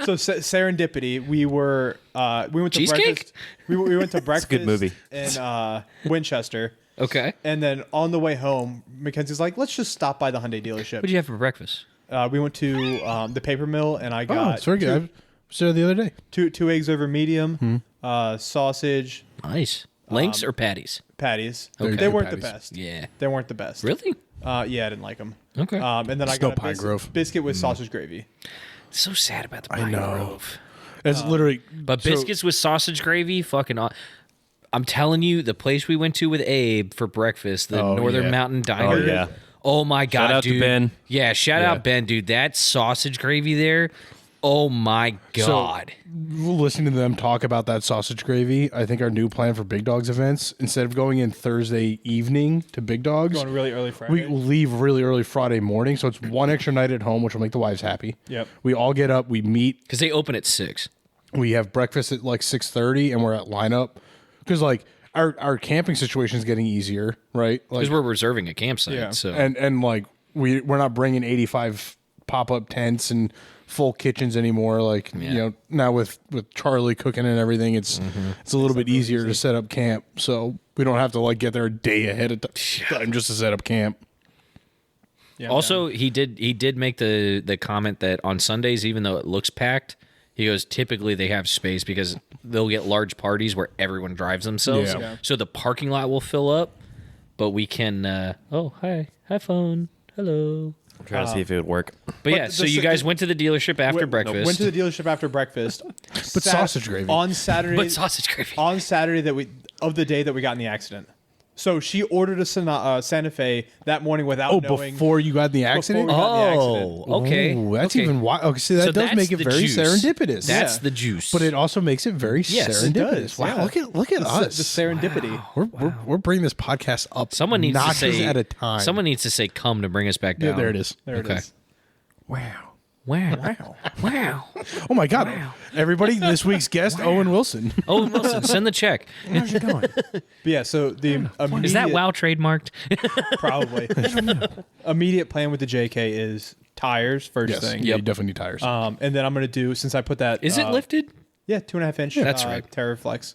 Speaker 2: So serendipity. We went to
Speaker 1: Cheesecake?
Speaker 2: breakfast. We went to breakfast.
Speaker 4: good movie.
Speaker 2: In Winchester,
Speaker 1: Okay.
Speaker 2: and then on the way home, Mackenzie's like, "Let's just stop by the Hyundai dealership."
Speaker 1: What did you have for breakfast?
Speaker 2: We went to the paper mill, and I
Speaker 3: Oh,
Speaker 2: got
Speaker 3: it's very good. I was there the other day.
Speaker 2: two eggs over medium, sausage,
Speaker 1: Nice. Links or patties?
Speaker 2: patties.
Speaker 3: Okay.
Speaker 2: They weren't the
Speaker 3: Patties.
Speaker 2: best.
Speaker 1: Yeah.
Speaker 2: They weren't the best.
Speaker 1: Really?
Speaker 2: Yeah, I didn't like them.
Speaker 1: Okay.
Speaker 2: And then I
Speaker 3: Snow
Speaker 2: got a
Speaker 3: Pine Grove.
Speaker 2: biscuit with sausage gravy.
Speaker 1: So sad about the Pine Grove.
Speaker 3: It's literally.
Speaker 1: But biscuits with sausage gravy, fucking. I'm telling you, the place we went to with Abe for breakfast, the
Speaker 3: Oh,
Speaker 1: Northern
Speaker 3: yeah.
Speaker 1: Mountain Diner.
Speaker 4: Oh, yeah.
Speaker 1: Oh my god,
Speaker 4: out to
Speaker 1: dude.
Speaker 4: Ben.
Speaker 1: Yeah, shout
Speaker 3: Yeah.
Speaker 1: out Ben, dude. That sausage gravy there. Oh my god.
Speaker 3: Listening to them talk about that sausage gravy, I think our new plan for Big Dogs events, instead of going in Thursday evening to Big Dogs,
Speaker 2: Going really early Friday.
Speaker 3: we leave really early Friday morning. So it's one extra night at home, which will make the wives happy.
Speaker 2: Yep.
Speaker 3: We all get up, we meet,
Speaker 1: Because they open at 6.
Speaker 3: we have breakfast at like 6:30, and we're at lineup because like our camping situation is getting easier, right? Like
Speaker 1: Because we're reserving a campsite.
Speaker 2: Yeah.
Speaker 1: So
Speaker 3: and like we're not bringing 85 pop-up tents and full kitchens anymore. Like you know, now with Charlie cooking and everything, it's a little bit easier to set up camp. So we don't have to like get there a day ahead of time just to set up camp.
Speaker 2: Yeah,
Speaker 1: also, he did make the comment that on Sundays, even though it looks packed, he goes, typically they have space because they'll get large parties where everyone drives themselves.
Speaker 3: Yeah. Yeah.
Speaker 1: So the parking lot will fill up, but we can. Hi phone, hello.
Speaker 4: I'm trying to see if it would work.
Speaker 1: But yeah,
Speaker 2: the-
Speaker 1: so you guys went to the dealership after breakfast.
Speaker 2: Went to the dealership after breakfast.
Speaker 3: But sausage gravy.
Speaker 2: on Saturday.
Speaker 1: but sausage gravy.
Speaker 2: On Saturday of the day that we got in the accident. So she ordered a Santa Fe that morning without knowing.
Speaker 3: before you got in the accident?
Speaker 2: Before we got in the
Speaker 1: Oh,
Speaker 2: accident.
Speaker 1: okay.
Speaker 3: Ooh, that's
Speaker 1: okay.
Speaker 3: even wild. Okay, see, that
Speaker 1: So
Speaker 3: does
Speaker 1: that's
Speaker 3: make it
Speaker 1: the
Speaker 3: very
Speaker 1: juice.
Speaker 3: serendipitous.
Speaker 1: That's
Speaker 2: Yeah.
Speaker 1: the juice.
Speaker 3: But it also makes it very
Speaker 1: Yes, it
Speaker 3: serendipitous.
Speaker 2: does,
Speaker 3: Wow,
Speaker 2: yeah.
Speaker 3: look at us.
Speaker 2: The serendipity.
Speaker 3: We're bringing this podcast up.
Speaker 1: someone needs to
Speaker 3: notches
Speaker 1: say
Speaker 3: at a time.
Speaker 1: Someone needs to say "come" to bring us back down.
Speaker 3: Yeah, there it is.
Speaker 2: There it is.
Speaker 1: Wow. Wow.
Speaker 3: Oh my god! Everybody, this week's guest, Owen Wilson.
Speaker 1: Oh, Wilson, send the check.
Speaker 3: How's it going?
Speaker 2: But yeah, so the immediate,
Speaker 1: Is that WoW trademarked?
Speaker 2: probably immediate plan with the JK is tires first
Speaker 3: Yes,
Speaker 2: thing.
Speaker 3: yeah, you definitely need tires.
Speaker 2: And then I'm gonna do, since I put that.
Speaker 1: Is it lifted?
Speaker 2: Yeah, 2.5 inch.
Speaker 1: That's right.
Speaker 2: Terraflex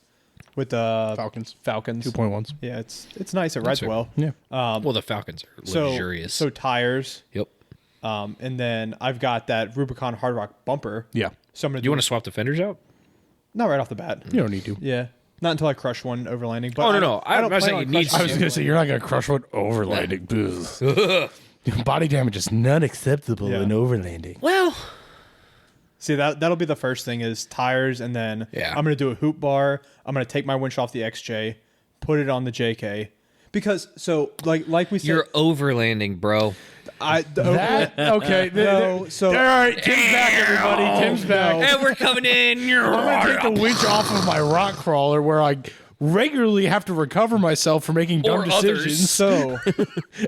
Speaker 2: with the
Speaker 3: Falcons.
Speaker 2: 2.1s. Yeah, it's nice. It rides
Speaker 1: right.
Speaker 2: well.
Speaker 3: Yeah.
Speaker 1: Well, the Falcons are
Speaker 2: So
Speaker 1: luxurious.
Speaker 2: so tires.
Speaker 1: yep.
Speaker 2: And then I've got that Rubicon Hard Rock bumper.
Speaker 3: Yeah.
Speaker 2: So I'm gonna
Speaker 1: Do you want to swap the fenders out?
Speaker 2: not right off the bat.
Speaker 3: You don't need to.
Speaker 2: Yeah. Not until I crush one overlanding. But
Speaker 1: Oh, no,
Speaker 2: I
Speaker 1: no.
Speaker 2: don't- I don't
Speaker 1: I'm not
Speaker 2: plan
Speaker 1: saying
Speaker 2: on
Speaker 1: it needs
Speaker 2: crushing
Speaker 3: I was going to say, you're not going to crush one overlanding. Ugh. Body damage is not acceptable
Speaker 2: Yeah.
Speaker 3: in overlanding.
Speaker 1: Well,
Speaker 2: See, that'll be the first thing is tires, and then
Speaker 1: Yeah.
Speaker 2: I'm gonna do a hoop bar. I'm gonna take my winch off the XJ, put it on the JK, because so like we said,
Speaker 1: you're overlanding, bro.
Speaker 3: Okay.
Speaker 2: No, so-
Speaker 3: all right, Tim's back, everybody. Tim's back.
Speaker 1: And we're coming in.
Speaker 3: I'm going to take the winch off of my rock crawler where I regularly have to recover myself for making dumb
Speaker 1: Or others.
Speaker 3: decisions
Speaker 2: so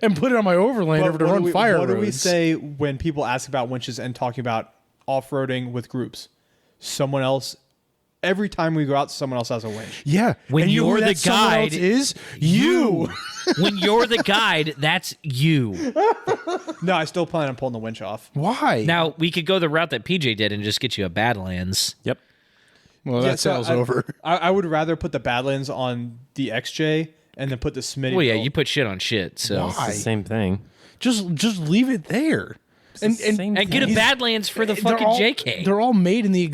Speaker 3: and put it on my overlander to run fire
Speaker 2: what do we
Speaker 3: roads.
Speaker 2: say when people ask about winches and talking about off-roading with groups? Someone else. Every time we go out, someone else has a winch.
Speaker 3: Yeah.
Speaker 1: When
Speaker 3: and you know
Speaker 1: you're
Speaker 3: who
Speaker 1: the
Speaker 3: that someone else
Speaker 1: guide-
Speaker 3: is you.
Speaker 1: When you're the guide, that's you.
Speaker 2: No, I still plan on pulling the winch off.
Speaker 3: Why?
Speaker 1: Now, we could go the route that PJ did and just get you a Badlands.
Speaker 4: Yep.
Speaker 3: well,
Speaker 2: Yeah,
Speaker 3: that
Speaker 2: so
Speaker 3: sale's over.
Speaker 2: I would rather put the Badlands on the XJ and then put the Smitty.
Speaker 1: Well, yeah,
Speaker 2: bolt.
Speaker 1: you put shit on shit. So
Speaker 4: It's the same thing.
Speaker 3: Just leave it there. And
Speaker 4: same
Speaker 1: and get a
Speaker 4: thing.
Speaker 1: Badlands for the
Speaker 3: they're
Speaker 1: fucking
Speaker 3: all-
Speaker 1: JK.
Speaker 3: They're all made in the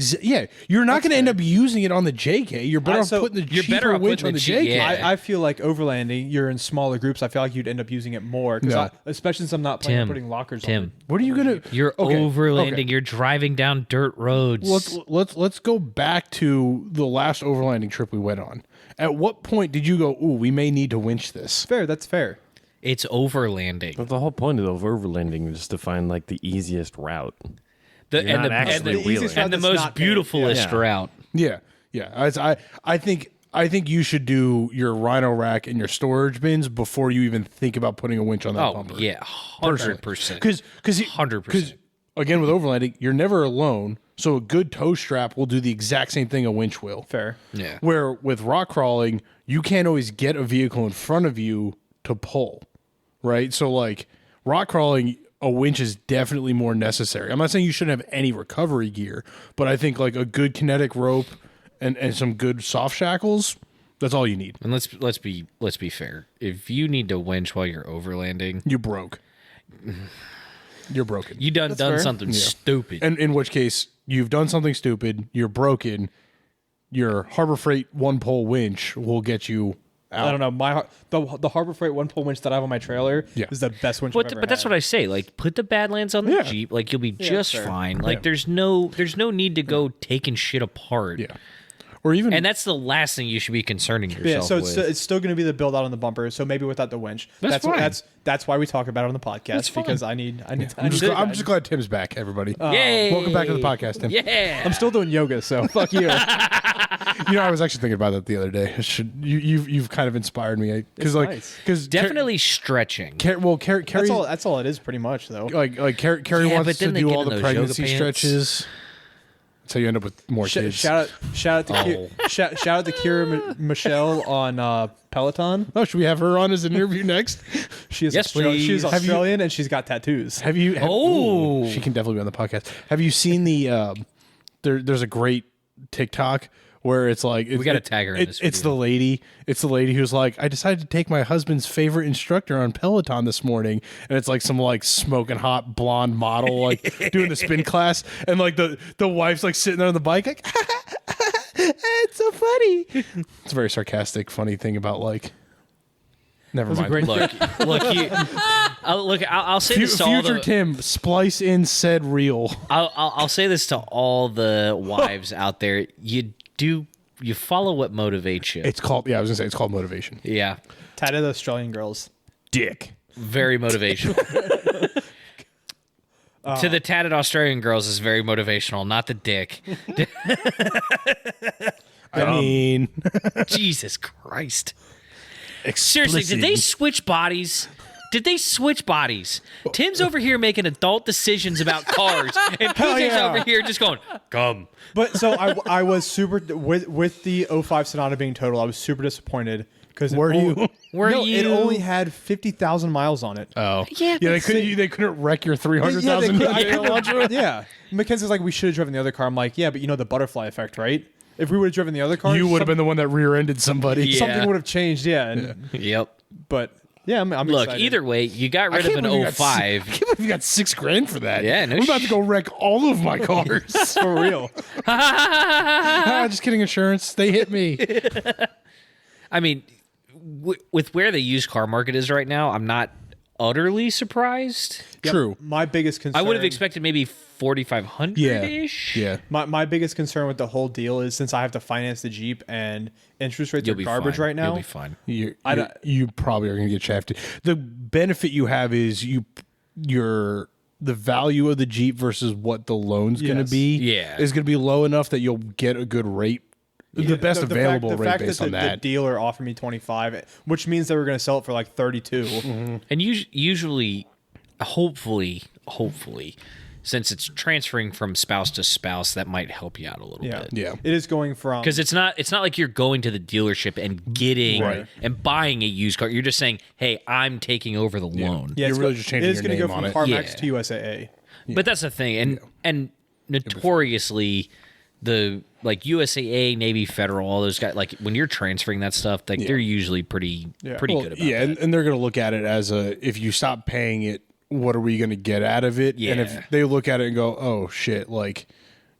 Speaker 3: you're not going to end up using it on the JK. You're better off
Speaker 2: So
Speaker 3: putting the
Speaker 1: you're better
Speaker 3: cheaper
Speaker 1: off
Speaker 3: winch
Speaker 1: putting
Speaker 3: on the
Speaker 1: the
Speaker 3: JK.
Speaker 1: yeah.
Speaker 2: I feel like overlanding, you're in smaller groups. I feel like you'd end up using it more,
Speaker 3: No.
Speaker 2: especially since I'm not planning on
Speaker 1: Tim,
Speaker 2: putting lockers on
Speaker 1: Tim,
Speaker 2: it.
Speaker 3: What are you going to?
Speaker 1: you're
Speaker 3: Okay,
Speaker 1: overlanding.
Speaker 3: okay.
Speaker 1: You're driving down dirt roads.
Speaker 3: Let's go back to the last overlanding trip we went on. At what point did you go, ooh, we may need to winch this?
Speaker 2: Fair, that's fair.
Speaker 1: It's overlanding.
Speaker 4: But the whole point of overlanding is to find like the easiest route.
Speaker 1: The,
Speaker 4: You're
Speaker 1: and,
Speaker 4: not
Speaker 1: the,
Speaker 4: actually
Speaker 1: and, the,
Speaker 4: wheeling.
Speaker 2: easiest route
Speaker 1: and the
Speaker 2: that's
Speaker 1: most
Speaker 2: not paved.
Speaker 1: beautifulest
Speaker 4: Yeah.
Speaker 1: route.
Speaker 3: Yeah. I think you should do your Rhino rack and your storage bins before you even think about putting a winch on that
Speaker 1: Oh
Speaker 3: bumper.
Speaker 1: yeah, 100%.
Speaker 3: Because
Speaker 1: 100%.
Speaker 3: again with overlanding, you're never alone. So a good tow strap will do the exact same thing a winch will.
Speaker 2: Fair.
Speaker 1: Yeah.
Speaker 3: Where with rock crawling, you can't always get a vehicle in front of you to pull, right? So like rock crawling, a winch is definitely more necessary. I'm not saying you shouldn't have any recovery gear, but I think like a good kinetic rope and some good soft shackles, that's all you need.
Speaker 1: And let's be fair. If you need to winch while you're overlanding,
Speaker 3: You broke. You're broken.
Speaker 1: you done
Speaker 2: fair.
Speaker 1: something stupid.
Speaker 3: And in which case, you've done something stupid, you're broken, your Harbor Freight one pole winch will get you out.
Speaker 2: I don't know. The Harbor Freight one pole winch that I have on my trailer is the best winch.
Speaker 1: But that's what I say. Like, put the Badlands on the
Speaker 3: Yeah.
Speaker 1: Jeep. Like, you'll be just
Speaker 2: fair.
Speaker 1: fine. Like, there's no need to go taking shit apart.
Speaker 3: Yeah. Or even
Speaker 1: And that's the last thing you should be concerning yourself
Speaker 2: Yeah, so
Speaker 1: with.
Speaker 2: it's still going to be the build out on the bumper. So maybe without the winch.
Speaker 1: That's fine.
Speaker 2: That's why we talk about it on the podcast
Speaker 1: That's fine.
Speaker 2: because I need.
Speaker 3: I'm just glad Tim's back, everybody.
Speaker 1: Yay!
Speaker 3: Welcome back to the podcast, Tim.
Speaker 1: Yeah.
Speaker 2: I'm still doing yoga, so fuck you.
Speaker 3: You know, I was actually thinking about that the other day. You've kind of inspired me because
Speaker 2: nice.
Speaker 1: Definitely stretching.
Speaker 3: Carrie
Speaker 2: That's all it is, pretty much, though.
Speaker 3: like Carrie
Speaker 1: Yeah,
Speaker 3: wants
Speaker 1: but
Speaker 3: to
Speaker 1: then they
Speaker 3: do
Speaker 1: get
Speaker 3: all
Speaker 1: in
Speaker 3: the
Speaker 1: those
Speaker 3: pregnancy
Speaker 1: yoga pants.
Speaker 3: stretches. That's how you end up with more kids.
Speaker 2: Shout out to shout out to Kira Michelle on Peloton.
Speaker 3: Oh, should we have her on as an interview next?
Speaker 2: She is
Speaker 1: Yes, please.
Speaker 2: She's
Speaker 1: Have you-
Speaker 2: Australian and she's got tattoos.
Speaker 1: Oh.
Speaker 3: she can definitely be on the podcast. Have you seen the? There's a great TikTok where it's like
Speaker 1: We gotta tag her in this
Speaker 3: It's
Speaker 1: video.
Speaker 3: the lady. It's the lady who's like, I decided to take my husband's favorite instructor on Peloton this morning, and it's like some like smoking hot blonde model like doing the spin class, and like the wife's like sitting there on the bike like, it's so funny. It's a very sarcastic, funny thing about like. Never mind.
Speaker 1: I'll say this to all
Speaker 3: Future
Speaker 1: the
Speaker 3: Tim, splice in said reel.
Speaker 1: I'll say this to all the wives out there. You follow what motivates you.
Speaker 3: It's called. Yeah, I was gonna say it's called motivation.
Speaker 1: Yeah,
Speaker 2: Tatted Australian girls.
Speaker 3: Dick.
Speaker 1: very motivational. To the tatted Australian girls is very motivational, not the dick.
Speaker 3: I mean,
Speaker 1: Jesus Christ. Seriously, did they switch bodies? Tim's over here making adult decisions about cars, and PJ's over here just going, "Come."
Speaker 2: But so I was super with the 05 Sonata being total. I was super disappointed because
Speaker 3: Were you?
Speaker 2: It only had 50,000 miles on it.
Speaker 3: Oh,
Speaker 1: Yeah,
Speaker 3: yeah. They couldn't wreck your 300,000.
Speaker 2: Yeah, Mackenzie's like, we should have driven the other car. I'm like, yeah, but you know the butterfly effect, right? If we would have driven the other car,
Speaker 3: You would have been the one that rear-ended somebody.
Speaker 1: Yeah.
Speaker 2: something would have changed. Yeah, and,
Speaker 1: Yep.
Speaker 2: but yeah, I'm
Speaker 1: Look,
Speaker 2: excited.
Speaker 1: either way, you got
Speaker 3: I
Speaker 1: rid of
Speaker 3: can't
Speaker 1: an
Speaker 3: believe you got
Speaker 1: 05.
Speaker 3: I can't believe you got $6,000 for that.
Speaker 1: Yeah, no
Speaker 3: I'm about to go wreck all of my cars.
Speaker 2: for real.
Speaker 3: Just kidding. Insurance. They hit me.
Speaker 1: I mean, with where the used car market is right now, I'm not utterly surprised.
Speaker 3: True.
Speaker 2: My biggest concern.
Speaker 1: I would have expected maybe 4,500-ish.
Speaker 3: Yeah.
Speaker 2: My biggest concern with the whole deal is since I have to finance the Jeep and interest rates
Speaker 1: You'll
Speaker 2: are
Speaker 1: be
Speaker 2: garbage
Speaker 1: fine.
Speaker 2: right now.
Speaker 1: You'll be fine.
Speaker 3: You probably are going to get shafted. The benefit you have is the value of the Jeep versus what the loan's going to
Speaker 2: Yes.
Speaker 3: be
Speaker 1: Yeah.
Speaker 3: is going to be low enough that you'll get a good rate. The best available
Speaker 2: the
Speaker 3: rate
Speaker 2: fact
Speaker 3: based
Speaker 2: that
Speaker 3: on
Speaker 2: the
Speaker 3: that.
Speaker 2: dealer offered me 25, which means they were going to sell it for like 32.
Speaker 1: And usually, hopefully, since it's transferring from spouse to spouse, that might help you out a little
Speaker 2: Yeah,
Speaker 1: bit.
Speaker 3: Yeah.
Speaker 2: It is going from
Speaker 1: Because it's not like you're going to the dealership and getting
Speaker 3: Right.
Speaker 1: and buying a used car. You're just saying, "Hey, I'm taking over the loan."
Speaker 2: Yeah,
Speaker 3: You're
Speaker 2: it's
Speaker 3: really
Speaker 2: go-
Speaker 3: just changing
Speaker 2: It is
Speaker 3: your
Speaker 2: gonna
Speaker 3: name
Speaker 2: go
Speaker 3: on
Speaker 2: from
Speaker 3: it.
Speaker 2: CarMax
Speaker 1: Yeah.
Speaker 2: to USAA.
Speaker 1: But that's the thing, and notoriously, the like USAA, Navy Federal, all those guys, like when you're transferring that stuff, like they're usually pretty good about that.
Speaker 3: And they're going to look at it as if you stop paying it, what are we going to get out of it?
Speaker 1: Yeah.
Speaker 3: And if they look at it and go, oh shit, like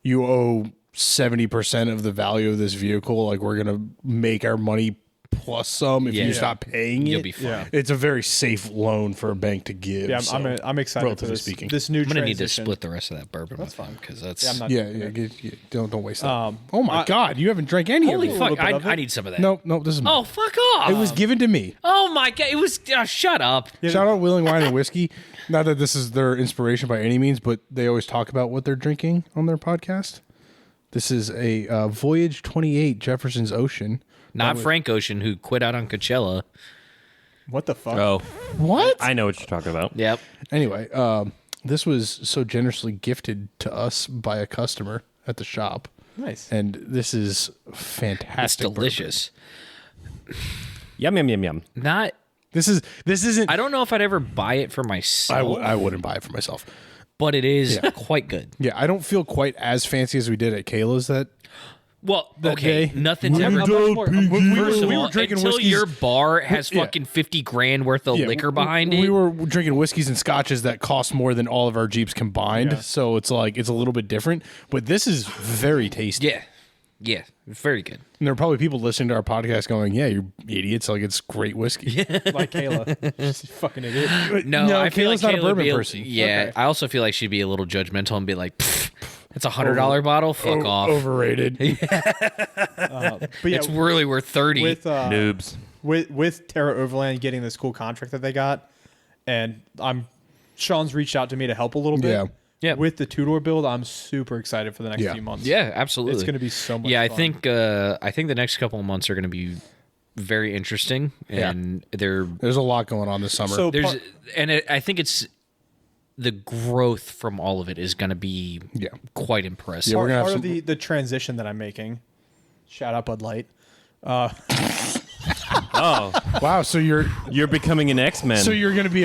Speaker 3: you owe 70% of the value of this vehicle, like we're going to make our money plus some if you stop paying it.
Speaker 1: You'll be fine.
Speaker 2: Yeah.
Speaker 3: It's a very safe loan for a bank to give.
Speaker 2: Yeah,
Speaker 3: so,
Speaker 2: I'm excited for
Speaker 3: relatively
Speaker 2: this,
Speaker 3: speaking.
Speaker 2: this new
Speaker 1: I'm gonna need to
Speaker 2: transition.
Speaker 1: split the rest of that bourbon with him because that's.
Speaker 2: Yeah, I'm not.
Speaker 3: Don't waste that. Oh my God, you haven't drank any
Speaker 1: Holy
Speaker 3: of it.
Speaker 1: fuck!
Speaker 2: bit of it.
Speaker 1: I need some of that.
Speaker 3: No, this is mine.
Speaker 1: Oh fuck off!
Speaker 3: It was given to me.
Speaker 1: Oh my god! It was. Shut up.
Speaker 3: Shout out Wheeling Wine and Whiskey. Not that this is their inspiration by any means, but they always talk about what they're drinking on their podcast. This is a Voyage 28 Jefferson's Ocean.
Speaker 1: Not Frank Ocean, who quit out on Coachella.
Speaker 2: What the fuck?
Speaker 4: Oh,
Speaker 3: What?
Speaker 4: I know what you're talking about.
Speaker 1: Yep.
Speaker 3: Anyway, this was so generously gifted to us by a customer at the shop.
Speaker 2: Nice.
Speaker 3: And this is
Speaker 1: It's
Speaker 3: fantastic.
Speaker 1: delicious.
Speaker 4: Yum yum yum yum.
Speaker 1: Not.
Speaker 3: This isn't.
Speaker 1: I don't know if I'd ever buy it for myself,
Speaker 3: I wouldn't buy it for myself.
Speaker 1: but it is quite good.
Speaker 3: Yeah, I don't feel quite as fancy as we did at Kayla's that.
Speaker 1: Well, okay,
Speaker 3: day.
Speaker 1: nothing's
Speaker 2: How
Speaker 1: ever.
Speaker 2: much more?
Speaker 1: First of
Speaker 3: we were
Speaker 1: all,
Speaker 3: drinking
Speaker 1: until
Speaker 3: whiskeys-
Speaker 1: your bar has
Speaker 3: Yeah.
Speaker 1: fucking 50 grand worth of
Speaker 3: Yeah,
Speaker 1: liquor behind
Speaker 3: we
Speaker 1: it.
Speaker 3: were drinking whiskeys and scotches that cost more than all of our Jeeps combined.
Speaker 2: Yeah.
Speaker 3: So it's like it's a little bit different. But this is very tasty.
Speaker 1: Yeah, very good.
Speaker 3: And there are probably people listening to our podcast going, "Yeah, you're idiots! Like it's great whiskey."
Speaker 2: Like Kayla. She's a fucking idiot.
Speaker 1: No, I feel
Speaker 3: Kayla's
Speaker 1: like
Speaker 3: not a
Speaker 1: Kayla would
Speaker 3: bourbon
Speaker 1: be
Speaker 3: person.
Speaker 1: Yeah,
Speaker 2: Okay.
Speaker 1: I also feel like she'd be a little judgmental and be like, "Pfft, "It's $100 bottle. Fuck off.
Speaker 3: Overrated.
Speaker 2: But yeah,
Speaker 1: It's really worth 30."
Speaker 2: with
Speaker 4: Noobs.
Speaker 2: with Terra Overland getting this cool contract that they got, and Sean's reached out to me to help a little bit.
Speaker 3: Yeah.
Speaker 1: Yeah.
Speaker 2: With the two-door build, I'm super excited for the next
Speaker 3: Yeah.
Speaker 2: few months.
Speaker 1: Yeah, absolutely.
Speaker 2: It's going to be so much
Speaker 1: Yeah,
Speaker 2: fun.
Speaker 1: I think the next couple of months are going to be very interesting, and
Speaker 3: There's a lot going on this summer.
Speaker 2: So
Speaker 1: there's I think it's the growth from all of it is going to be quite impressive.
Speaker 3: Yeah, we're
Speaker 2: part,
Speaker 3: gonna have
Speaker 2: part of the transition that I'm making. Shout out Bud Light.
Speaker 4: Oh,
Speaker 3: wow. So you're
Speaker 4: becoming an X-Men.
Speaker 3: gonna be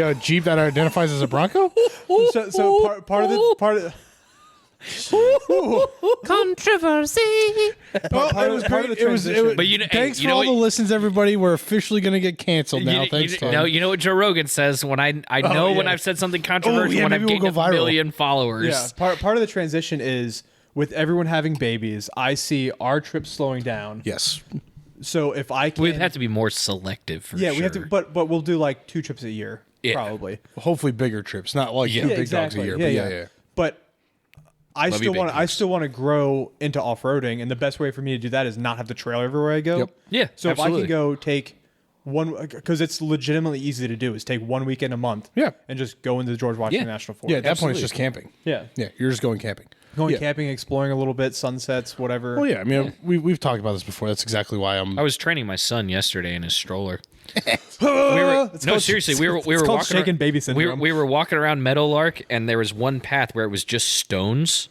Speaker 3: a Jeep that identifies as a Bronco?
Speaker 2: So part of the
Speaker 5: Controversy.
Speaker 2: part of the transition.
Speaker 1: But you know,
Speaker 3: Thanks
Speaker 1: you
Speaker 3: for
Speaker 1: know
Speaker 3: all
Speaker 1: what-
Speaker 3: the listens, everybody. We're officially gonna get canceled now. Thanks, Tom.
Speaker 1: No, you know what Joe Rogan says when I know when
Speaker 3: yeah.
Speaker 1: I've said something controversial
Speaker 3: yeah,
Speaker 1: when
Speaker 3: maybe
Speaker 1: I've
Speaker 3: we'll
Speaker 1: gained
Speaker 3: go
Speaker 1: a
Speaker 3: viral.
Speaker 1: million followers.
Speaker 2: Yeah, part of the transition is with everyone having babies. I see our trip slowing down.
Speaker 3: Yes.
Speaker 2: So if I can,
Speaker 1: We have to be more selective for
Speaker 2: yeah,
Speaker 1: sure.
Speaker 2: we have to, but we'll do like 2 trips a year,
Speaker 1: Yeah.
Speaker 2: probably.
Speaker 3: Hopefully bigger trips, not like
Speaker 1: Yeah.
Speaker 3: two
Speaker 2: Yeah,
Speaker 3: big
Speaker 2: exactly.
Speaker 3: dogs a year.
Speaker 2: Yeah,
Speaker 3: But yeah.
Speaker 2: But I
Speaker 1: Love you,
Speaker 2: still
Speaker 1: big
Speaker 2: want I
Speaker 1: dogs.
Speaker 2: still want to grow into off roading, and the best way for me to do that is not have the trailer everywhere I go.
Speaker 3: Yep.
Speaker 1: Yeah,
Speaker 2: So if I
Speaker 1: absolutely.
Speaker 2: can go take one, because it's legitimately easy to do, is take 1 weekend a month.
Speaker 3: Yeah.
Speaker 2: And just go into the George Washington
Speaker 1: Yeah.
Speaker 2: National Forest.
Speaker 3: Yeah, at that point
Speaker 1: Absolutely.
Speaker 3: it's just camping.
Speaker 2: Yeah.
Speaker 3: Yeah, you're just going camping.
Speaker 2: Going
Speaker 3: Yeah.
Speaker 2: camping, exploring a little bit, sunsets, whatever.
Speaker 3: Well, yeah, I mean, we've talked about this before. That's exactly why I'm.
Speaker 1: I was training my son yesterday in his stroller.
Speaker 2: It's
Speaker 1: No,
Speaker 2: called-
Speaker 1: seriously, we were
Speaker 2: it's
Speaker 1: walking
Speaker 2: called shaken
Speaker 1: around,
Speaker 2: baby syndrome.
Speaker 1: We were walking around Meadowlark, and there was one path where it was just stones.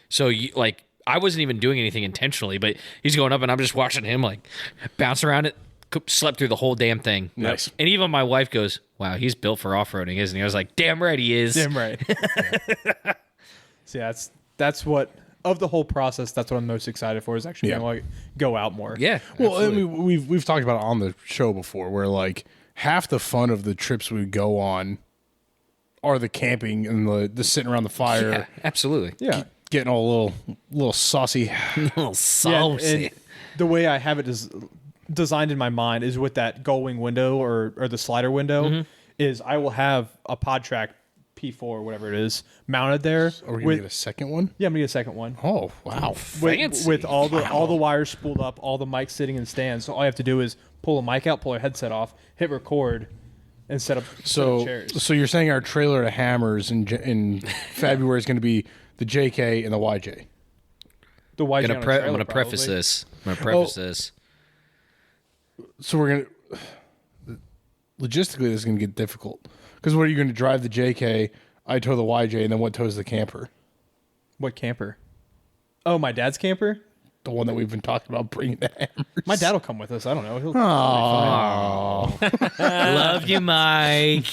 Speaker 1: So like I wasn't even doing anything intentionally, but he's going up, and I'm just watching him like bounce around it. Slept through the whole damn thing.
Speaker 3: Nice.
Speaker 1: And even my wife goes, "Wow, he's built for off roading, isn't he?" I was like, "Damn right he is."
Speaker 2: Damn right. So yeah, that's what of the whole process. That's what I'm most excited for is actually
Speaker 3: Yeah.
Speaker 2: going to like go out more.
Speaker 1: Yeah.
Speaker 3: Well, I
Speaker 1: absolutely.
Speaker 3: mean, we've talked about it on the show before, where like half the fun of the trips we go on are the camping and the sitting around the fire,
Speaker 1: Yeah, absolutely.
Speaker 2: Yeah.
Speaker 3: getting all a little saucy.
Speaker 1: little
Speaker 2: Yeah,
Speaker 1: saucy.
Speaker 2: and the way I have it is designed in my mind is with that gull-wing window or the slider window
Speaker 1: Mm-hmm.
Speaker 2: is I will have a PodTrack P4 or whatever it is mounted there.
Speaker 3: Are we gonna
Speaker 2: with,
Speaker 3: get a second one?
Speaker 2: yeah, I'm gonna get a second one.
Speaker 3: Oh wow!
Speaker 1: Fancy.
Speaker 2: With all the wires spooled up, all the mics sitting in stands. So all you have to do is pull a mic out, pull a headset off, hit record, and set up
Speaker 3: So
Speaker 2: chairs.
Speaker 3: so you're saying our trailer to Hammers in February is going to be the JK and the YJ?
Speaker 2: The YG
Speaker 1: I'm
Speaker 2: on a
Speaker 1: gonna
Speaker 2: trailer,
Speaker 1: preface
Speaker 2: probably.
Speaker 1: this. I'm gonna preface this.
Speaker 3: So we're gonna logistically this is gonna get difficult because what are you going to drive the JK? I tow the YJ, and then what tows the camper?
Speaker 2: What camper? Oh, my dad's camper.
Speaker 3: The one that we've been talking about bringing to Hammers.
Speaker 2: My dad will come with us. I don't know. He'll
Speaker 1: Love you, Mike.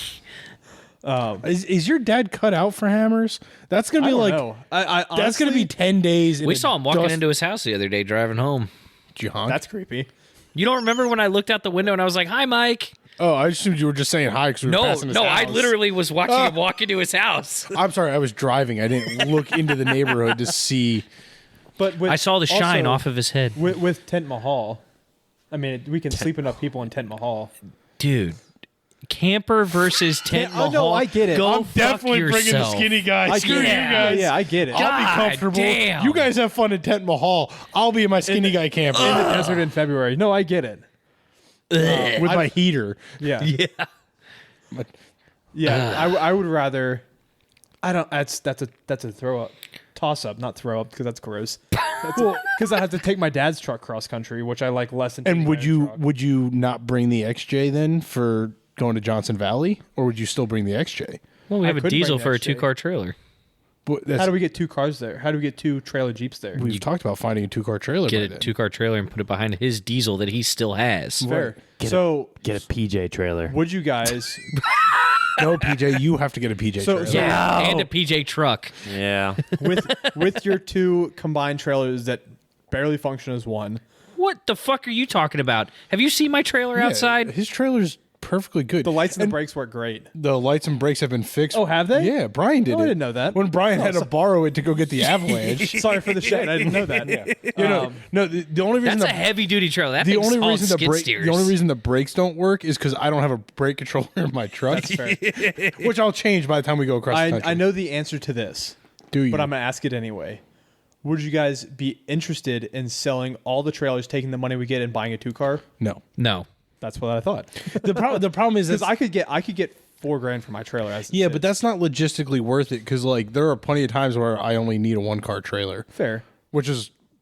Speaker 3: Is your dad cut out for hammers? That's gonna
Speaker 2: I
Speaker 3: be
Speaker 2: don't
Speaker 3: like
Speaker 2: know. I
Speaker 3: that's gonna be
Speaker 2: honestly,
Speaker 3: 10 days.
Speaker 1: We saw him walking into his house the other day driving home.
Speaker 3: Did you honk?
Speaker 2: That's creepy.
Speaker 1: You don't remember when I looked out the window and I was like, "Hi, Mike."
Speaker 3: Oh, I assumed you were just saying hi because we were
Speaker 1: No,
Speaker 3: passing his
Speaker 1: no, I
Speaker 3: house.
Speaker 1: literally was watching him walk into his house.
Speaker 3: I'm sorry, I was driving. I didn't look into the neighborhood to see.
Speaker 2: But with,
Speaker 1: I saw the shine
Speaker 2: also,
Speaker 1: off of his head.
Speaker 2: with Tent Mahal. I mean, we can sleep enough people in Tent Mahal.
Speaker 1: Dude, camper versus tent
Speaker 2: Oh,
Speaker 1: mahal.
Speaker 2: no, I get it.
Speaker 1: Go
Speaker 2: I'm
Speaker 1: fuck yourself.
Speaker 3: guy.
Speaker 2: I
Speaker 3: Screw
Speaker 2: get
Speaker 3: you
Speaker 2: it.
Speaker 3: guys.
Speaker 2: Yeah, I get it.
Speaker 3: I'll be
Speaker 1: God
Speaker 3: comfortable.
Speaker 1: damn.
Speaker 3: You guys have fun at Tent Mahal. I'll be in my skinny guy camper
Speaker 2: in the desert in February. No, I get it.
Speaker 3: with my heater.
Speaker 2: Yeah.
Speaker 1: Yeah.
Speaker 2: Yeah, I would rather. I don't. That's a throw up, toss up, not throw up because that's gross. Because I have to take my dad's truck cross country, which I like less than.
Speaker 3: And
Speaker 2: taking
Speaker 3: would
Speaker 2: my
Speaker 3: you
Speaker 2: truck.
Speaker 3: would you not bring the XJ then for going to Johnson Valley, or would you still bring the XJ?
Speaker 1: Well, we
Speaker 2: I
Speaker 1: have a
Speaker 2: could
Speaker 1: diesel
Speaker 2: bring
Speaker 1: for a
Speaker 2: that shit.
Speaker 1: 2-car trailer.
Speaker 3: But that's,
Speaker 2: How do we get 2 cars there? How do we get 2 trailer jeeps there?
Speaker 3: we've talked about finding a 2-car trailer.
Speaker 1: Get
Speaker 3: by
Speaker 1: a
Speaker 3: then.
Speaker 1: 2-car trailer and put it behind his diesel that he still has.
Speaker 2: Fair.
Speaker 4: Get
Speaker 2: So
Speaker 4: Get a PJ trailer.
Speaker 2: would you guys?
Speaker 3: No, PJ, you have to get a PJ
Speaker 2: So-
Speaker 3: trailer.
Speaker 2: so-
Speaker 1: Yeah, and a PJ truck.
Speaker 4: Yeah.
Speaker 2: with your 2 combined trailers that barely function as one.
Speaker 1: What the fuck are you talking about? Have you seen my trailer
Speaker 3: Yeah,
Speaker 1: outside?
Speaker 3: His trailer's perfectly good.
Speaker 2: The lights and the brakes work great.
Speaker 3: The lights and brakes have been fixed.
Speaker 2: Oh, have they?
Speaker 3: Yeah, Brian did
Speaker 2: Oh,
Speaker 3: it.
Speaker 2: I didn't know that.
Speaker 3: When Brian
Speaker 2: Oh,
Speaker 3: had to
Speaker 2: so-
Speaker 3: borrow it to go get the Avalanche.
Speaker 2: Sorry for the shade. I didn't know that.
Speaker 3: You know, no, the only reason
Speaker 1: That's a
Speaker 3: the,
Speaker 1: heavy duty trailer. That
Speaker 3: the
Speaker 1: thing's
Speaker 3: only
Speaker 1: on
Speaker 3: reason the
Speaker 1: skid
Speaker 3: brake
Speaker 1: steers.
Speaker 3: the only reason the brakes don't work is because I don't have a brake controller in my truck.
Speaker 2: That's fair.
Speaker 3: Which I'll change by the time we go across the country.
Speaker 2: I know the answer to this,
Speaker 3: Do you?
Speaker 2: but I'm gonna ask it anyway. Would you guys be interested in selling all the trailers, taking the money we get, and buying a 2-car?
Speaker 3: No.
Speaker 1: No.
Speaker 2: That's what I thought.
Speaker 3: The problem is
Speaker 2: Because
Speaker 3: that
Speaker 2: I could get $4,000 for my trailer. As it
Speaker 3: yeah,
Speaker 2: sits.
Speaker 3: but that's not logistically worth it because like there are plenty of times where I only need a 1-car trailer,
Speaker 2: fair.
Speaker 3: which